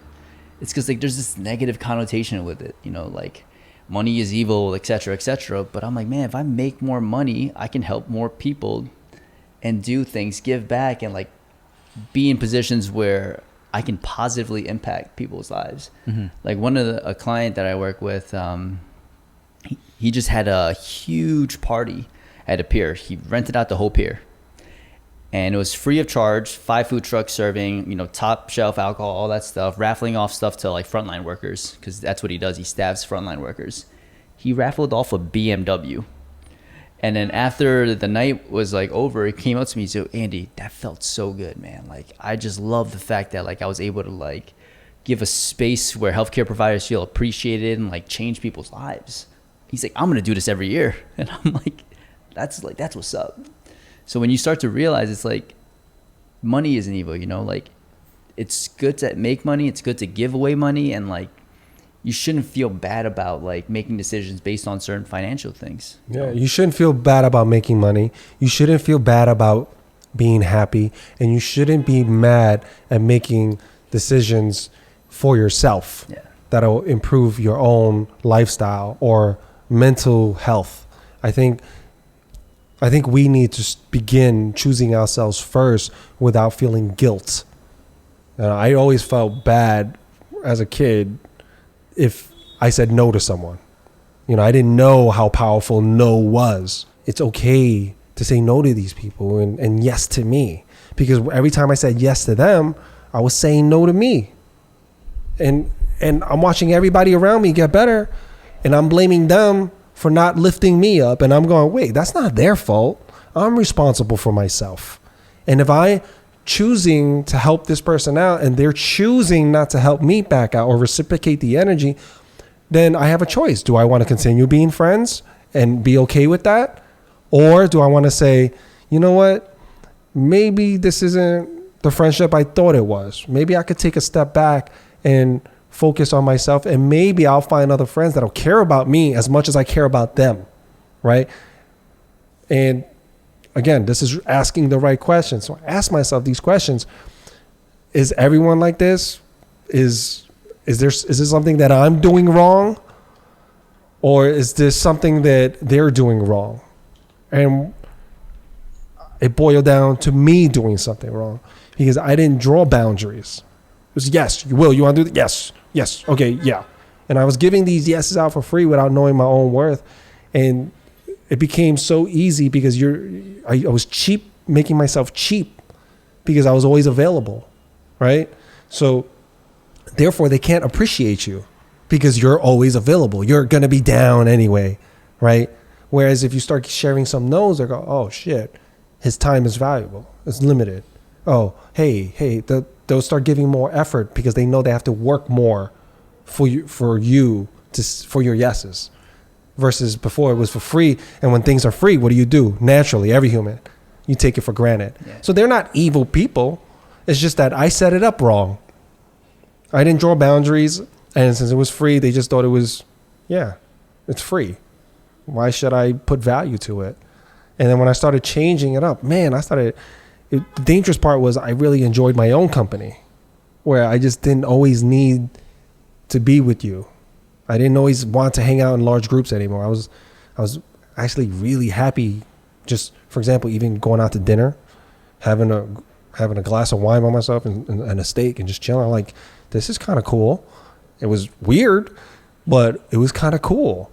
It's because like there's this negative connotation with it, like money is evil, et cetera, but I'm like, man, if I make more money, I can help more people and do things, give back, and like be in positions where I can positively impact people's lives. Like a client that I work with, he just had a huge party at a pier. He rented out the whole pier. And it was free of charge, 5 food trucks serving, top shelf alcohol, all that stuff, raffling off stuff to like frontline workers, because that's what he does. He stabs frontline workers. He raffled off a BMW. And then after the night was like over, he came up to me and said, Andy, that felt so good, man. Like, I just love the fact that like I was able to like give a space where healthcare providers feel appreciated and like change people's lives. He's like, I'm going to do this every year. And I'm like, that's what's up. So when you start to realize it's like money isn't evil, like it's good to make money. It's good to give away money. And like, you shouldn't feel bad about like making decisions based on certain financial things. Yeah. You shouldn't feel bad about making money. You shouldn't feel bad about being happy. And you shouldn't be mad at making decisions for yourself that'll improve your own lifestyle or mental health. I think we need to begin choosing ourselves first without feeling guilt. I always felt bad as a kid if I said no to someone. I didn't know how powerful no was. It's okay to say no to these people and yes to me. Because every time I said yes to them, I was saying no to me. And I'm watching everybody around me get better, and I'm blaming them for not lifting me up. And I'm going, wait, that's not their fault. I'm responsible for myself. And if I choosing to help this person out and they're choosing not to help me back out or reciprocate the energy, then I have a choice. Do I want to continue being friends and be okay with that? Or do I want to say, you know what? Maybe this isn't the friendship I thought it was. Maybe I could take a step back and focus on myself, and maybe I'll find other friends that'll care about me as much as I care about them, right? And again, this is asking the right questions. So I ask myself these questions. Is everyone like this? Is this something that I'm doing wrong? Or is this something that they're doing wrong? And it boiled down to me doing something wrong because I didn't draw boundaries. It was, yes, you will. You want to do that? Yes. Okay. Yeah. And I was giving these yeses out for free without knowing my own worth. And it became so easy because I was cheap, making myself cheap because I was always available. Right. So therefore they can't appreciate you because you're always available. You're going to be down anyway. Right. Whereas if you start sharing some no's, they go, oh shit, his time is valuable. It's limited. Oh, hey, they'll start giving more effort because they know they have to work more for your yeses. Versus before it was for free. And when things are free, what do? Naturally, every human, you take it for granted. Yeah. So they're not evil people. It's just that I set it up wrong. I didn't draw boundaries. And since it was free, they just thought it was, it's free. Why should I put value to it? And then when I started changing it up, the dangerous part was I really enjoyed my own company where I just didn't always need to be with you. I didn't always want to hang out in large groups anymore. I was actually really happy just, for example, even going out to dinner, having a glass of wine by myself and a steak and just chilling. I'm like, this is kind of cool. It was weird, but it was kind of cool.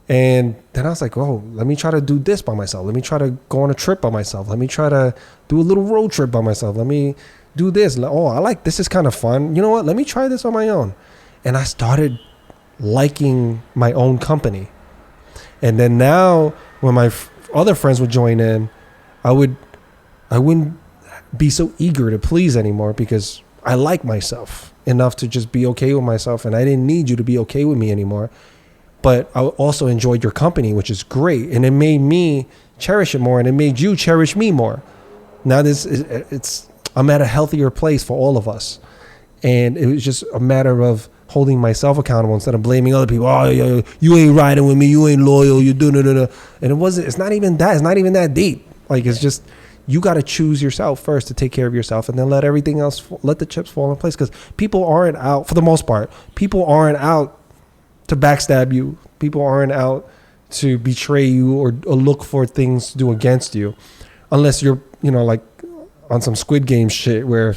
And then I was like, oh, let me try to do this by myself. Let me try to go on a trip by myself. Let me try to do a little road trip by myself. Let me do this. Oh, I like this. Is kind of fun. You know what? Let me try this on my own. And I started liking my own company. And then now when my other friends would join in, I wouldn't be so eager to please anymore because I like myself enough to just be okay with myself. And I didn't need you to be okay with me anymore. But I also enjoyed your company, which is great. And it made me cherish it more, and it made you cherish me more. Now I'm at a healthier place for all of us. And it was just a matter of holding myself accountable instead of blaming other people. Oh, you ain't riding with me. You ain't loyal. You do. And it's not even that. It's not even that deep. Like, it's just, you got to choose yourself first to take care of yourself and then let everything else, let the chips fall in place. Because people aren't out, for the most part, people aren't out to backstab you. People aren't out to betray you or look for things to do against you, unless you're, like on some Squid Game shit where,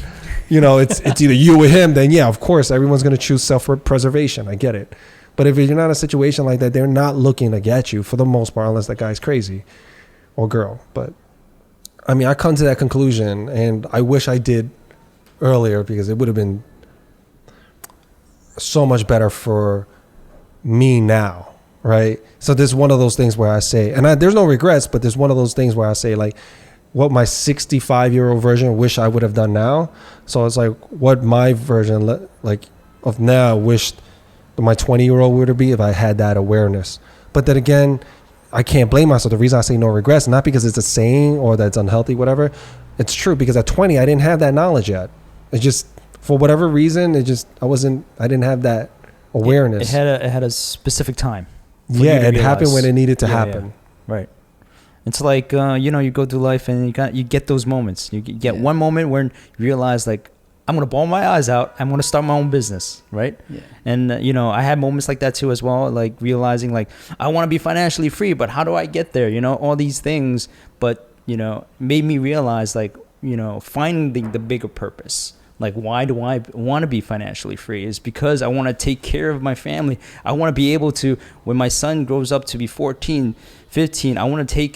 it's either you or him. Then yeah, of course, everyone's going to choose self-preservation. I get it. But if you're not in a situation like that, they're not looking to get you for the most part, unless that guy's crazy. or girl. But I mean, I come to that conclusion, and I wish I did earlier, because it would have been so much better for me now, right? So there's one of those things where I say, and there's no regrets, but there's one of those things where I say, like, what my 65-year-old version wish I would have done now. So it's like what my version like of now wished my 20-year-old would be if I had that awareness. But then again, I can't blame myself. The reason I say no regrets, not because it's a saying or that's unhealthy, whatever. It's true, because at 20, I didn't have that knowledge yet. It's just, for whatever reason, I didn't have that awareness. It had a specific time. Yeah, it happened when it needed to happen. Yeah. Right. It's like, you go through life and you get those moments. You get one moment where you realize, like, I'm going to bawl my eyes out. I'm going to start my own business, right? Yeah. And, I had moments like that too as well, like realizing, like, I want to be financially free, but how do I get there? All these things, but, made me realize, like, finding the bigger purpose. Like, why do I want to be financially free? Is because I want to take care of my family. I want to be able to, when my son grows up to be 14, 15, I want to take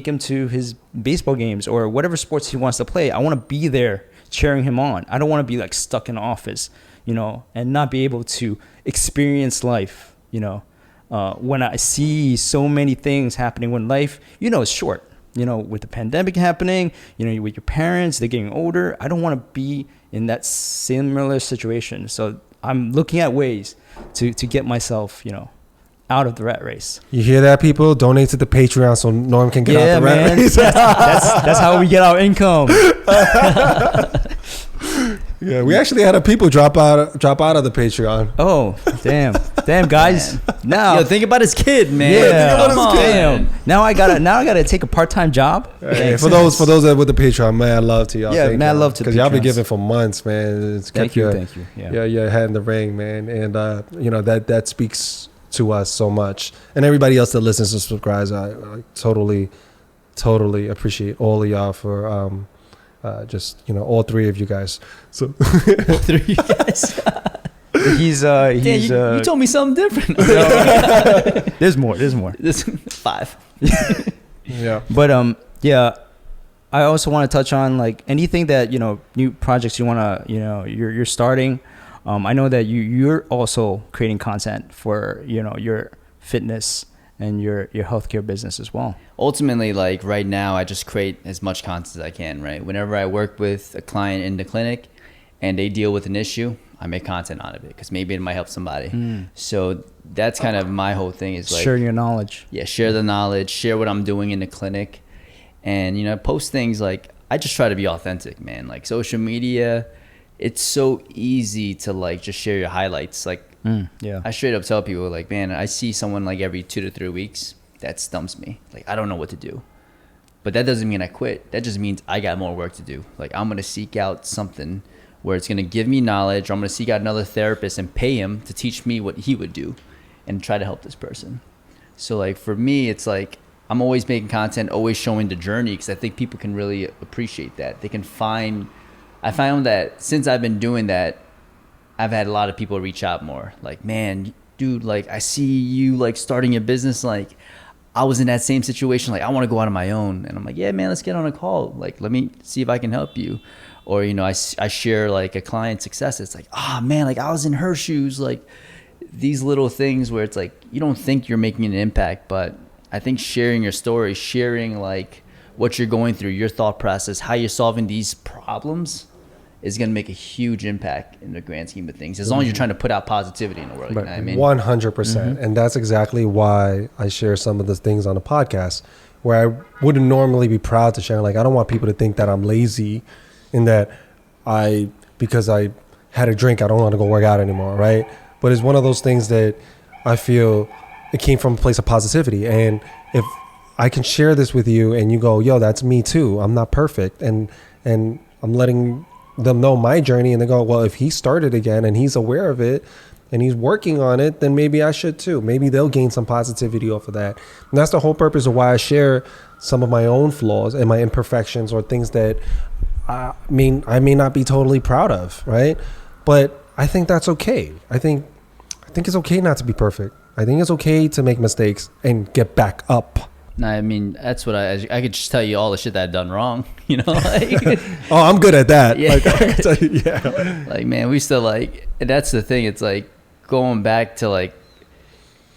him to his baseball games or whatever sports he wants to play. I want to be there cheering him on. I don't want to be like stuck in the office, and not be able to experience life, when I see so many things happening when life, is short, with the pandemic happening, with your parents, they're getting older. I don't want to be in that similar situation. So I'm looking at ways to get myself, out of the rat race. You hear that, people? Donate to the Patreon so Norm can get out the rat race. That's how we get our income. Yeah, we actually had people drop out of the Patreon. Oh, damn, guys! Now, think about his kid, man. Yeah, come on. Damn. Now I gotta take a part-time job. Hey, for those that with the Patreon, man, love to y'all. Yeah, man, love to, because y'all been giving for months, man. It's kept thank you. Yeah, your head in the ring, man, and that speaks to us so much, and everybody else that listens and subscribes. I totally appreciate all of y'all for just all three of you guys. So all three of you guys. he's you told me something different. There's more. There's 5. Yeah. But I also want to touch on, like, anything that new projects you want to you're starting. I know that you're also creating content for your fitness and your healthcare business as well. Ultimately, like right now, I just create as much content as I can, right? Whenever I work with a client in the clinic and they deal with an issue, I make content out of it because maybe it might help somebody. So that's kind of my whole thing, is like, share your knowledge. Yeah, share the knowledge, share what I'm doing in the clinic, and post things. Like, I just try to be authentic, man. Like, social media, it's so easy to like just share your highlights. Like, I straight up tell people, like, man, I see someone like every 2 to 3 weeks. That stumps me. Like, I don't know what to do. But that doesn't mean I quit. That just means I got more work to do. Like, I'm going to seek out something where it's going to give me knowledge, or I'm going to seek out another therapist and pay him to teach me what he would do and try to help this person. So, like, for me, it's like I'm always making content, always showing the journey, because I think people can really appreciate that. They can find... I found that since I've been doing that, I've had a lot of people reach out more. Like, man, dude, like, I see you, like, starting a business. Like, I was in that same situation. Like, I want to go out on my own. And I'm like, yeah, man, let's get on a call. Like, let me see if I can help you. Or, I share, like, a client's success. It's like, man, like, I was in her shoes. Like, these little things where it's like, you don't think you're making an impact. But I think sharing your story, sharing, like, what you're going through, your thought process, how you're solving these problems is going to make a huge impact in the grand scheme of things, as long as you're trying to put out positivity in the world. Right. You know what I mean? 100%. And that's exactly why I share some of the things on the podcast, where I wouldn't normally be proud to share. Like, I don't want people to think that I'm lazy, in that because I had a drink, I don't want to go work out anymore, right? But it's one of those things that I feel it came from a place of positivity. And if I can share this with you and you go, yo, that's me too. I'm not perfect. And I'm letting them know my journey, and they go, well, if he started again and he's aware of it and he's working on it, then maybe I should too. Maybe they'll gain some positivity off of that. And that's the whole purpose of why I share some of my own flaws and my imperfections, or things that I may not be totally proud of, right? But I think that's okay. I think it's okay not to be perfect. I think it's okay to make mistakes and get back up No, I mean that's what I could just tell you all the shit that I've done wrong. You know, like Oh, I'm good at that. Yeah. Like, I can tell you, yeah. like man, we still like. And that's the thing. It's like going back to like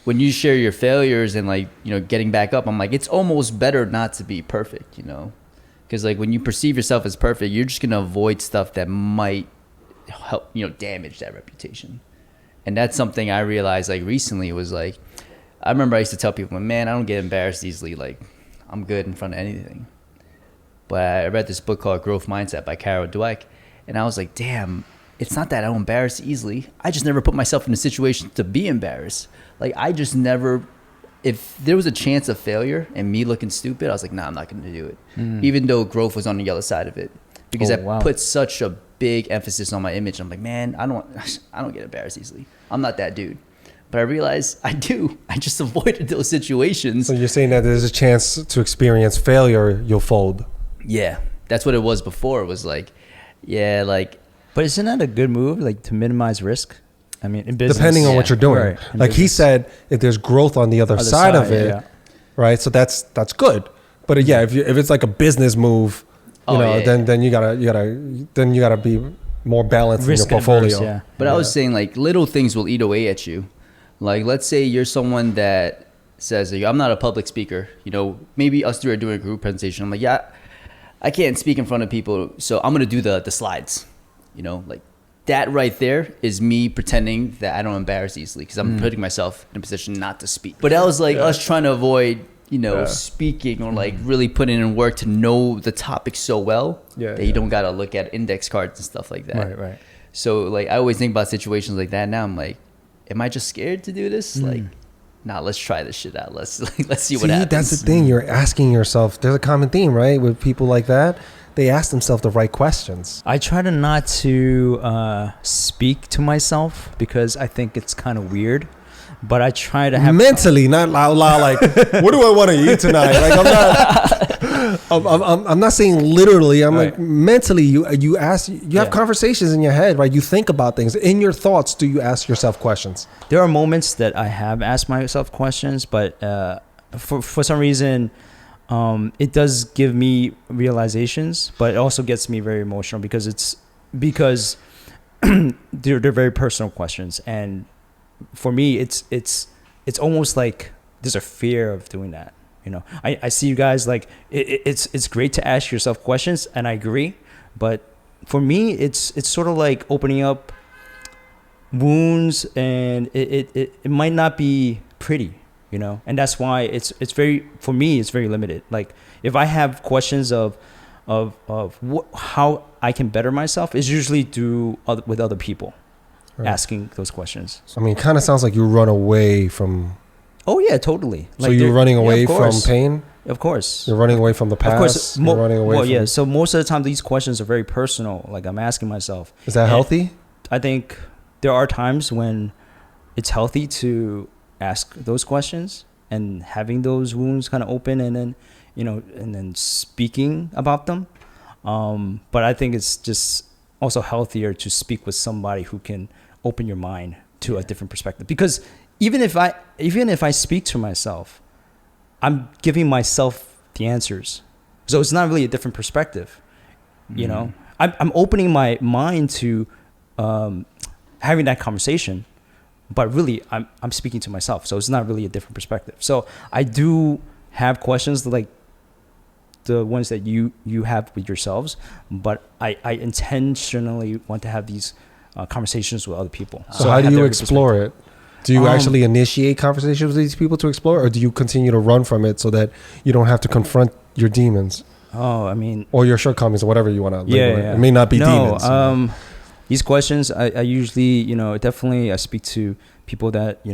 when you share your failures and like getting back up. I'm like, it's almost better not to be perfect. Because like when you perceive yourself as perfect, you're just gonna avoid stuff that might help damage that reputation. And that's something I realized like recently was like, I remember I used to tell people, man, I don't get embarrassed easily. Like I'm good in front of anything. But I read this book called Growth Mindset by Carol Dweck, and I was like, damn, it's not that I don't embarrass easily. I just never put myself in a situation to be embarrassed. Like I just never, if there was a chance of failure and me looking stupid, I was like, nah, I'm not going to do it. Even though growth was on the other side of it, because that put such a big emphasis on my image. I'm like, man, I don't get embarrassed easily. I'm not that dude. But I realized I do. I just avoided those situations. So you're saying that there's a chance to experience failure, you'll fold. Yeah, that's what it was before. It was like, yeah, like. But isn't that a good move, like to minimize risk? I mean, in business, depending on what you're doing. Right, like he said, if there's growth on the other side of it, right? So that's good. But yeah, if it's like a business move, then you gotta be more balanced risk in your portfolio. Adverse, yeah. But I was saying like little things will eat away at you. Like let's say you're someone that says, I'm not a public speaker. Maybe us three are doing a group presentation. I'm like, yeah, I can't speak in front of people, so I'm gonna do the slides. Like that right there is me pretending that I don't embarrass easily because I'm putting myself in a position not to speak. But that was like us trying to avoid, speaking or like really putting in work to know the topic so well that you don't gotta look at index cards and stuff like that. Right. So like I always think about situations like that. Now I'm like, am I just scared to do this? Like, nah, let's try this shit out. Let's see what happens. That's the thing. You're asking yourself. There's a common theme, right, with people like that. They ask themselves the right questions. I try to not to speak to myself because I think it's kind of weird. But I try to have mentally, not loud. Like, what do I want to eat tonight? Like, I'm not saying literally. I'm like mentally. You ask. You have conversations in your head, right? You think about things. In your thoughts, do you ask yourself questions? There are moments that I have asked myself questions, but for some reason, it does give me realizations, but it also gets me very emotional because they're very personal questions, and for me, it's almost like there's a fear of doing that. I see you guys like it's great to ask yourself questions, and I agree, but for me, it's sort of like opening up wounds, and it might not be pretty. And that's why it's very, for me, it's very limited. Like if I have questions of how I can better myself, it's usually with other people asking those questions. I mean, it kind of sounds like you run away from. Oh yeah, totally. So you're running away from pain? Of course. You're running away from the past? Of course. You're running away from. Yeah. So most of the time, these questions are very personal. Like I'm asking myself. Is that healthy? I think there are times when it's healthy to ask those questions and having those wounds kind of open, and then and then speaking about them, but I think it's just also healthier to speak with somebody who can open your mind to a different perspective, because even if I speak to myself, I'm giving myself the answers, so it's not really a different perspective. I'm opening my mind to having that conversation, but really I'm speaking to myself, so it's not really a different perspective. So I do have questions like the ones that you have with yourselves, but I intentionally want to have these conversations with other people. So how do you explore it? Do you actually initiate conversations with these people to explore, or do you continue to run from it so that you don't have to confront your demons? Oh, I mean, or your shortcomings, or whatever you want to label it. It may not be demons. These questions, I usually, definitely I speak to people that,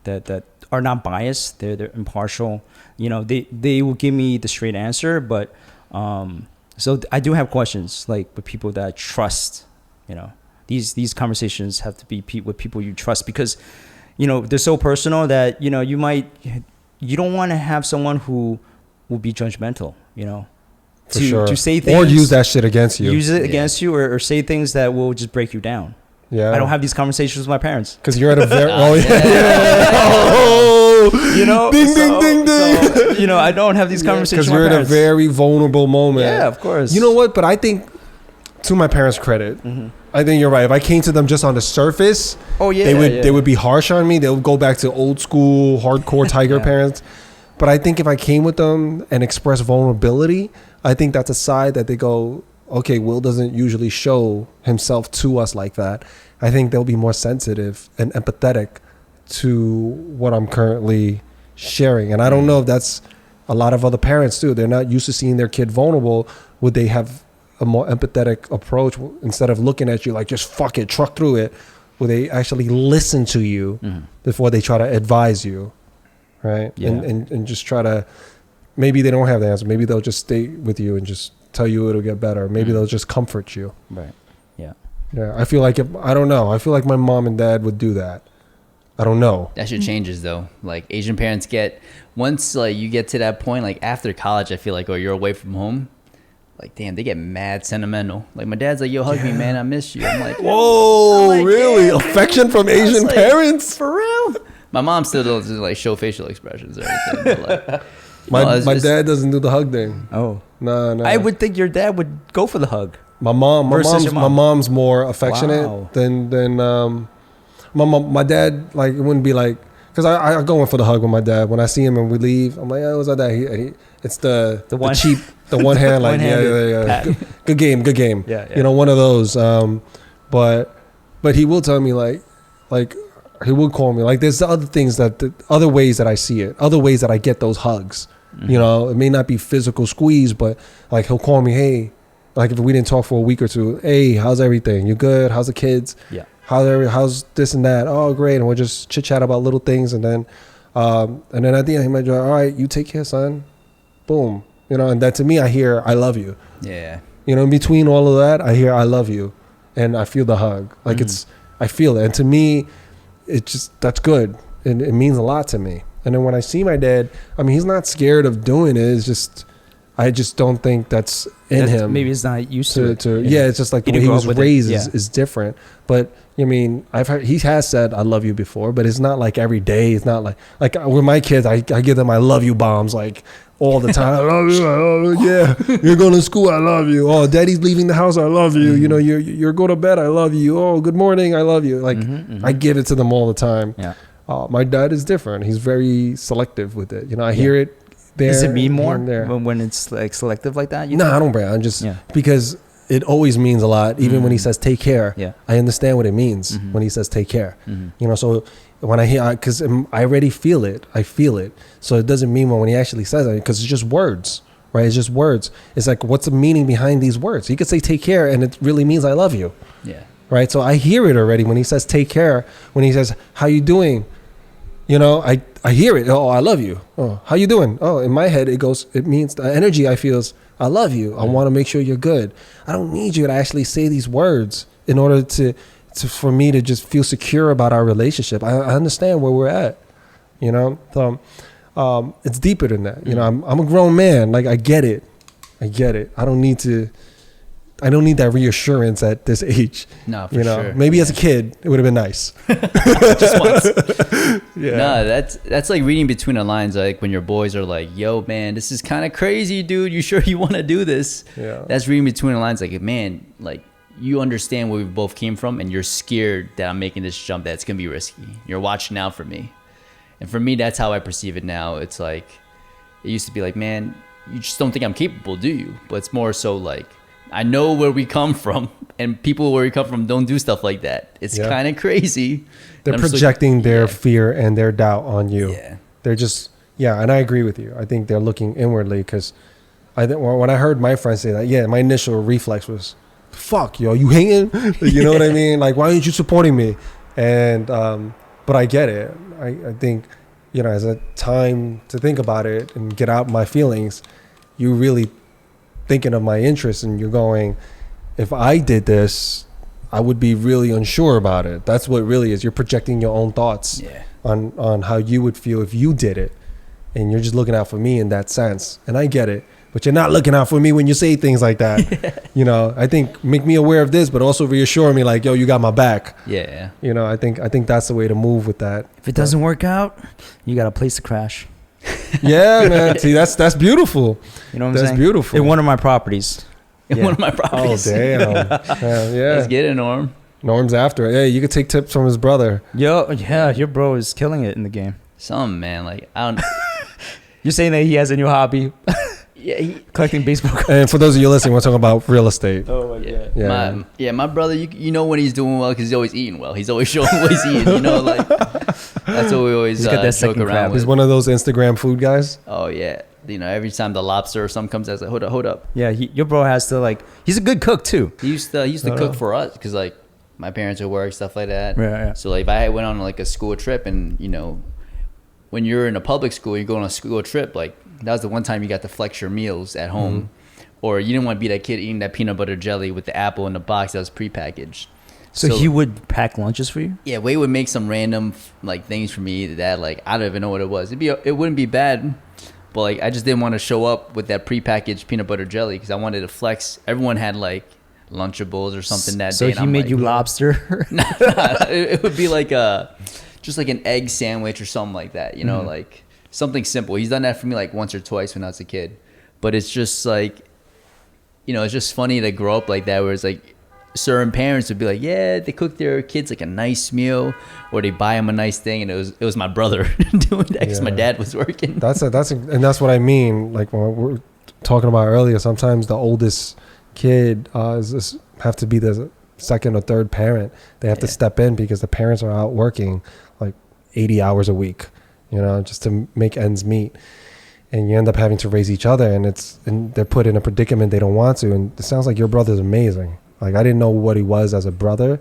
that are not biased. They're impartial. They will give me the straight answer, but so I do have questions like with people that I trust. These conversations have to be with people you trust, because they're so personal that you don't want to have someone who will be judgmental. To say things, or use that shit against you. Use it against you, or say things that will just break you down. Yeah. I don't have these conversations with my parents. Because you're at a very You know, ding, ding, ding, ding. So, you know, I don't have these conversations because with my you're at a parents. very vulnerable moment. Yeah, of course. You know what? But I think, to my parents' credit, I think you're right. If I came to them just on the surface, they would be harsh on me. They would go back to old school, hardcore tiger parents. But I think if I came with them and expressed vulnerability, I think that's a side that they go, okay, Will doesn't usually show himself to us like that. I think they'll be more sensitive and empathetic to what I'm currently sharing. And I don't know if that's a lot of other parents too. They're not used to seeing their kid vulnerable. Would they have a more empathetic approach instead of looking at you like just fuck it, truck through it? Will they actually listen to you before they try to advise you? Right. Yeah. And just try to, maybe they don't have the answer. Maybe they'll just stay with you and just tell you it'll get better. Maybe they'll just comfort you. Right. Yeah. Yeah. I feel like I don't know. I feel like my mom and dad would do that. I don't know. That shit changes though. Like Asian parents once like you get to that point, like after college, I feel like, you're away from home. Like, damn, they get mad sentimental. Like my dad's like, yo, hug me, man. I miss you. I'm like, whoa, I'm like, really? damn, Affection from I was Asian like, parents? For real? My mom still doesn't like show facial expressions or anything. But, like, My dad doesn't do the hug thing. Oh. No. I would think your dad would go for the hug. My mom's more affectionate Wow. than my dad. Like, it wouldn't be like, because I go in for the hug with my dad. When I see him and we leave, I'm like, oh, what's that? It's the one hand, like, yeah. Good game. Yeah. You know, one of those. But he will tell me like he would call me like, there's other things other ways that I see it, other ways that I get those hugs. You know, it may not be physical squeeze, but like he'll call me, hey, like if we didn't talk for a week or two, hey, how's everything? You good? How's the kids? Yeah. How's this and that? Oh, great. And we'll just chit chat about little things, and then at the end he might go, all right, you take care, son. Boom. You know, and that to me, I hear I love you. yeah. You know, in between all of that, I hear I love you, and I feel the hug. Like I feel it, and to me, that's good, and it means a lot to me. And then when I see my dad, I mean, he's not scared of doing it. It's just, I just don't think that's in him. Maybe he's not used to it. Yeah, it's just like the way he was raised is different. But I mean, I've heard he has said I love you before, but it's not like every day. It's not like with my kids, I give them I love you bombs like all the time. I love you. Yeah, you're going to school. I love you. Oh, daddy's leaving the house. I love you. You know, you're going to bed. I love you. Oh, good morning. I love you. Like I give it to them all the time. Yeah. My dad is different. He's very selective with it. You know, I hear it there. Does it mean more there. when it's like selective like that? No, I don't, Brad. I'm just because it always means a lot. Even when he says take care, I understand what it means when he says take care. You know, so when I hear, because I already feel it. I feel it. So it doesn't mean when he actually says it, because it's just words, right? It's just words. It's like, what's the meaning behind these words? He could say take care, and it really means I love you. Yeah. Right. So I hear it already when he says take care. When he says how you doing. You know, I hear it. Oh, I love you. Oh, how you doing? Oh, in my head, it means the energy I feel is, I love you. I want to make sure you're good. I don't need you to actually say these words in order for me to just feel secure about our relationship. I understand where we're at, you know? So, it's deeper than that. You know, I'm a grown man. Like, I get it. I don't need that reassurance at this age. No, for you know, sure. maybe as a kid it would have been nice. Just once. Yeah. No, that's like reading between the lines. Like when your boys are like, "Yo, man, this is kind of crazy, dude. You sure you want to do this?" Yeah. That's reading between the lines. Like, man, like you understand where we both came from, and you're scared that I'm making this jump. That's gonna be risky. You're watching out for me, and for me, that's how I perceive it now. It's like it used to be like, man, you just don't think I'm capable, do you? But it's more so like, I know where we come from, and people where we come from don't do stuff like that. It's kind of crazy. They're projecting their fear and their doubt on you. Yeah. They're just, and I agree with you. I think they're looking inwardly, because I think when I heard my friend say that, my initial reflex was, fuck, yo, you hating? You know what I mean? Like, why aren't you supporting me? And, but I get it. I think, you know, as a time to think about it and get out my feelings, you really thinking of my interests, and you're going, if I did this, I would be really unsure about it. That's what it really is. You're projecting your own thoughts on how you would feel if you did it, and you're just looking out for me in that sense. And I get it, but you're not looking out for me when you say things like that. You know, I think make me aware of this, but also reassure me like, yo, you got my back. Yeah. You know, I think that's the way to move with that. If it doesn't work out, you got a place to crash. Yeah, man. See, that's beautiful. You know what I'm That's saying? beautiful. In one of my properties. In one of my Oh properties. damn. Yeah. Let's get it, Norm. Norm's after it. Hey, you could take tips from his brother. Yo, yeah, your bro is killing it in the game. Some man, like I don't. You're saying that he has a new hobby, Yeah, collecting baseball cards. And for those of you listening, we're talking about real estate. Oh my yeah, god. Yeah. my brother. You know when he's doing well because he's always eating well. He's always showing what he's eating. You know, like that's what we always He's got that joke second around crab. with. He's one of those Instagram food guys. Oh yeah, you know every time the lobster or something comes, I was like, hold up. Yeah, your bro has to like. He's a good cook too. He used to cook for us because like my parents would work stuff like that. Yeah. So like if I went on like a school trip and you know when you're in a public school, you go on a school trip, like that was the one time you got to flex your meals at home, or you didn't want to be that kid eating that peanut butter jelly with the apple in the box that was prepackaged. So he would pack lunches for you? Yeah, Wade would make some random like things for me that like I don't even know what it was. It wouldn't be bad, but like I just didn't want to show up with that prepackaged peanut butter jelly because I wanted to flex. Everyone had like Lunchables or something that So day. and he I'm made like, you lobster? it would be like just like an egg sandwich or something like that, you know, like something simple. He's done that for me like once or twice when I was a kid, but it's just like, you know, it's just funny to grow up like that where it's like certain parents would be like, yeah, they cook their kids like a nice meal or they buy them a nice thing, and it was my brother doing that because my dad was working. That's what I mean. Like when we're talking about earlier, sometimes the oldest kid have to be the second or third parent. They have to step in because the parents are out working like 80 hours a week, you know, just to make ends meet. And you end up having to raise each other, and they're put in a predicament they don't want to. And it sounds like your brother's amazing. Like I didn't know what he was as a brother,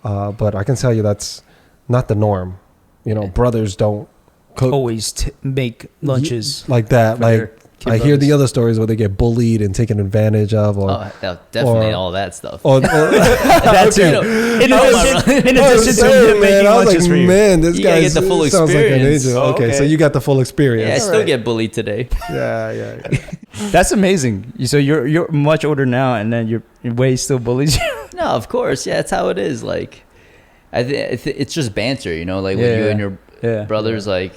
but I can tell you that's not the norm. You know, brothers don't cook Always make lunches. like that. for their Like kid I hear the brothers. other stories where they get bullied and taken advantage of, or Definitely or- all that stuff. That too. You know, In I addition to him making I was lunches for like, you. man, this You guy gotta get the full sounds like an experience. angel. Oh, Okay, so okay. you got the full yeah, I experience. still get bullied today. Yeah. That's amazing. So you're much older now, and then your way still bullies you. No, of course. Yeah, that's how it is. Like, it's just banter, you know, like with you and your brothers, like,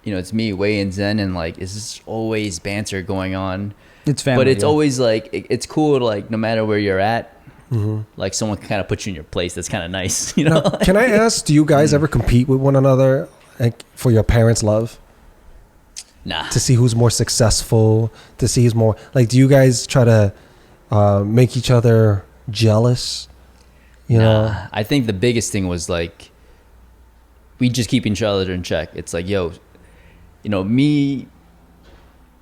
you know, it's me, Wei, and Zen, and like, it's just always banter going on. It's family. But it's yeah. always like, it's cool to like, no matter where you're at, like someone can kind of put you in your place. That's kind of nice, you know? Now, can I ask, do you guys ever compete with one another, like, for your parents' love? Nah. To see who's more successful, to see who's more, like, do you guys try to make each other jealous? You know? Nah. I think the biggest thing was like, we just keep each other in check. It's like, yo, you know,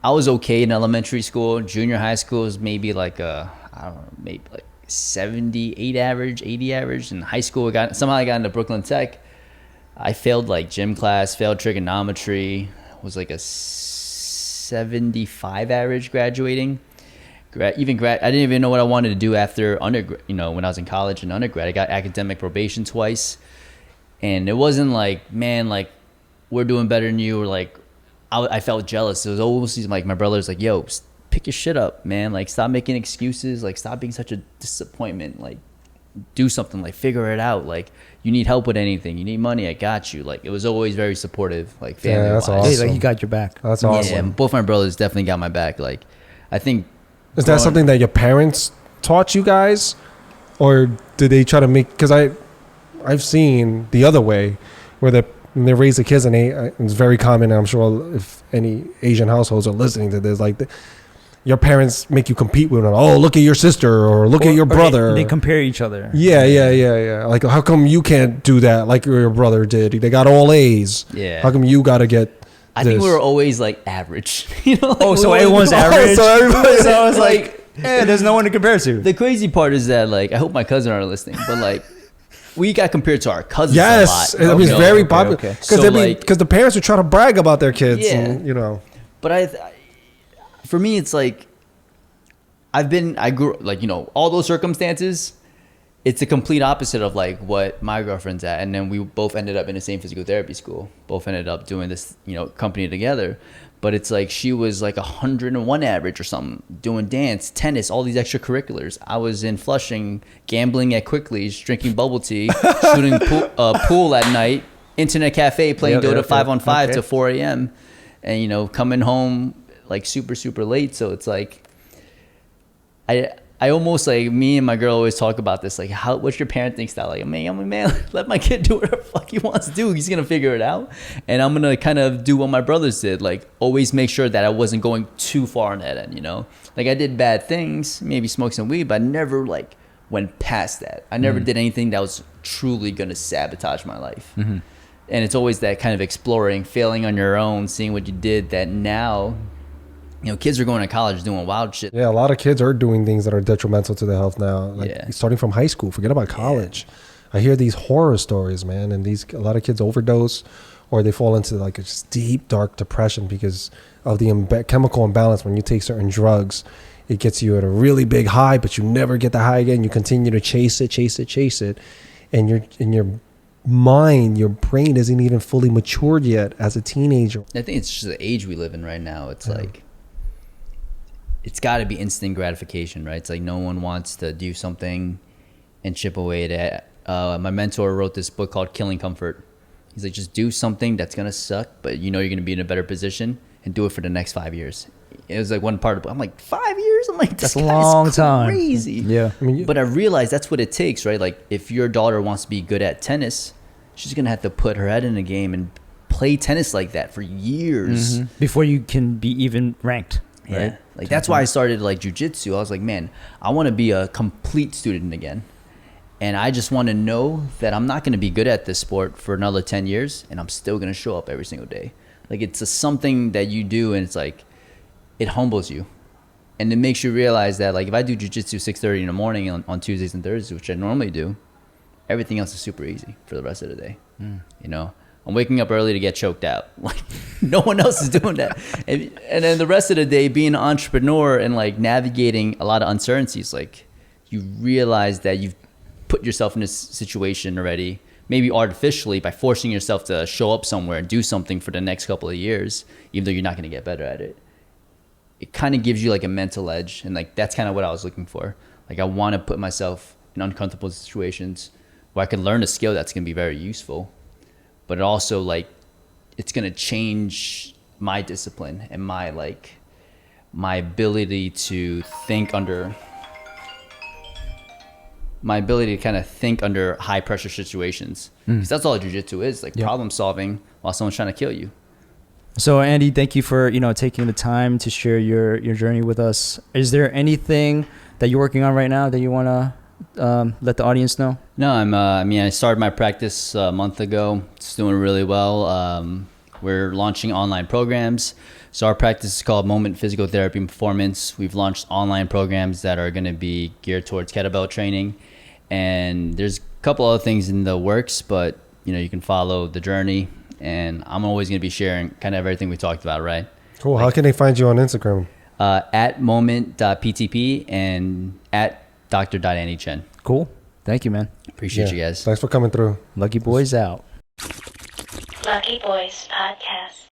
I was okay in elementary school. Junior high school is maybe like I don't know, maybe like 78 average, 80 average. In high school, somehow I got into Brooklyn Tech. I failed like gym class, failed trigonometry, was like a 75 average graduating. I didn't even know what I wanted to do after undergrad. You know, when I was in college and undergrad, I got academic probation twice, and it wasn't like, man, like we're doing better than you, or like I felt jealous. It was almost like my brother's like, yo, pick your shit up, man. Like, stop making excuses. Like, stop being such a disappointment. Like, do something. Like, figure it out. Like, you need help with anything. You need money. I got you. Like, it was always very supportive. Like, family Yeah, that's wise. awesome. Hey, like you got your back. That's Yeah, awesome. both my brothers definitely got my back. Like, I think. Is that something that your parents taught you guys, or did they try to make? Because I've seen the other way, where when they raise the kids, and it's very common. I'm sure if any Asian households are listening to this, like your parents make you compete with them. Oh, look at your sister, or look at your brother. They compare each other. Yeah. Like, how come you can't do that like your brother did? They got all A's. Yeah. How come you got to get? I think we were always like average. You know? Like, Oh, so we were- everyone's average. So everybody- So it's like, yeah, there's no one to compare to. The crazy part is that, like, I hope my cousins aren't listening, but like, we got compared to our cousins Yes, a lot. I mean, it's Okay. very popular okay. because So, like- the parents would try to brag about their kids. Yeah. And, you know. But for me, it's like, I grew, like, you know, all those circumstances, it's the complete opposite of like what my girlfriend's at. And then we both ended up in the same physical therapy school, both ended up doing this, you know, company together. But it's like she was like 101 average or something, doing dance, tennis, all these extracurriculars. I was in Flushing, gambling at Quickly's, drinking bubble tea, shooting pool at night, internet cafe, playing Dota 5-on-5 till 4 a.m. And, you know, coming home like super, super late. So it's like, I almost like, me and my girl always talk about this, like, what's your parenting style? Like, man, let my kid do whatever the fuck he wants to do. He's going to figure it out. And I'm going to kind of do what my brothers did, like always make sure that I wasn't going too far on that end, you know? Like I did bad things, maybe smoke some weed, but I never like went past that. I never did anything that was truly going to sabotage my life. And it's always that kind of exploring, failing on your own, seeing what you did, that now, you know, kids are going to college doing wild shit. Yeah, a lot of kids are doing things that are detrimental to their health now. Like starting from high school, forget about college. I hear these horror stories, man, and a lot of kids overdose, or they fall into like a just deep, dark depression because of the chemical imbalance. When you take certain drugs, it gets you at a really big high, but you never get the high again. You continue to chase it, and your mind, your brain isn't even fully matured yet as a teenager. I think it's just the age we live in right now. It's like, it's got to be instant gratification, right? It's like no one wants to do something and chip away at it. My mentor wrote this book called Killing Comfort. He's like, just do something that's going to suck, but you know you're going to be in a better position, and do it for the next 5 years. It was like one part of the book. I'm like, 5 years? I'm like, this that's a long time. Crazy. Yeah. I mean, but I realized that's what it takes, right? Like if your daughter wants to be good at tennis, she's going to have to put her head in the game and play tennis like that for years. Before you can be even ranked. Yeah. Right? Like that's why I started like jujitsu. I was like, man, I want to be a complete student again. And I just want to know that I'm not going to be good at this sport for another 10 years, and I'm still going to show up every single day. Like it's something that you do, and it's like, it humbles you. And it makes you realize that like if I do jujitsu 6:30 in the morning on Tuesdays and Thursdays, which I normally do, everything else is super easy for the rest of the day. You know, I'm waking up early to get choked out. Like no one else is doing that. And then the rest of the day, being an entrepreneur and like navigating a lot of uncertainties, like you realize that you've put yourself in this situation already, maybe artificially, by forcing yourself to show up somewhere and do something for the next couple of years, even though you're not going to get better at it. It kind of gives you like a mental edge. And like, that's kind of what I was looking for. Like I want to put myself in uncomfortable situations where I can learn a skill that's going to be very useful, but it also like, it's going to change my discipline and my ability to think under, my ability to kind of think under high pressure situations. Because that's all jiu-jitsu is, like problem solving while someone's trying to kill you. So Andy, thank you for, taking the time to share your journey with us. Is there anything that you're working on right now that you want to let the audience know? No, I started my practice a month ago. It's doing really well. We're launching online programs. So our practice is called Moment Physical Therapy and Performance. We've launched online programs that are going to be geared towards kettlebell training. And there's a couple other things in the works, but you can follow the journey. And I'm always going to be sharing kind of everything we talked about, right? Cool. How can they find you on Instagram? At moment.ptp and at dr.andychen. Cool. Thank you, man. Appreciate you guys. Thanks for coming through. Lucky Boys out. Lucky Boys Podcast.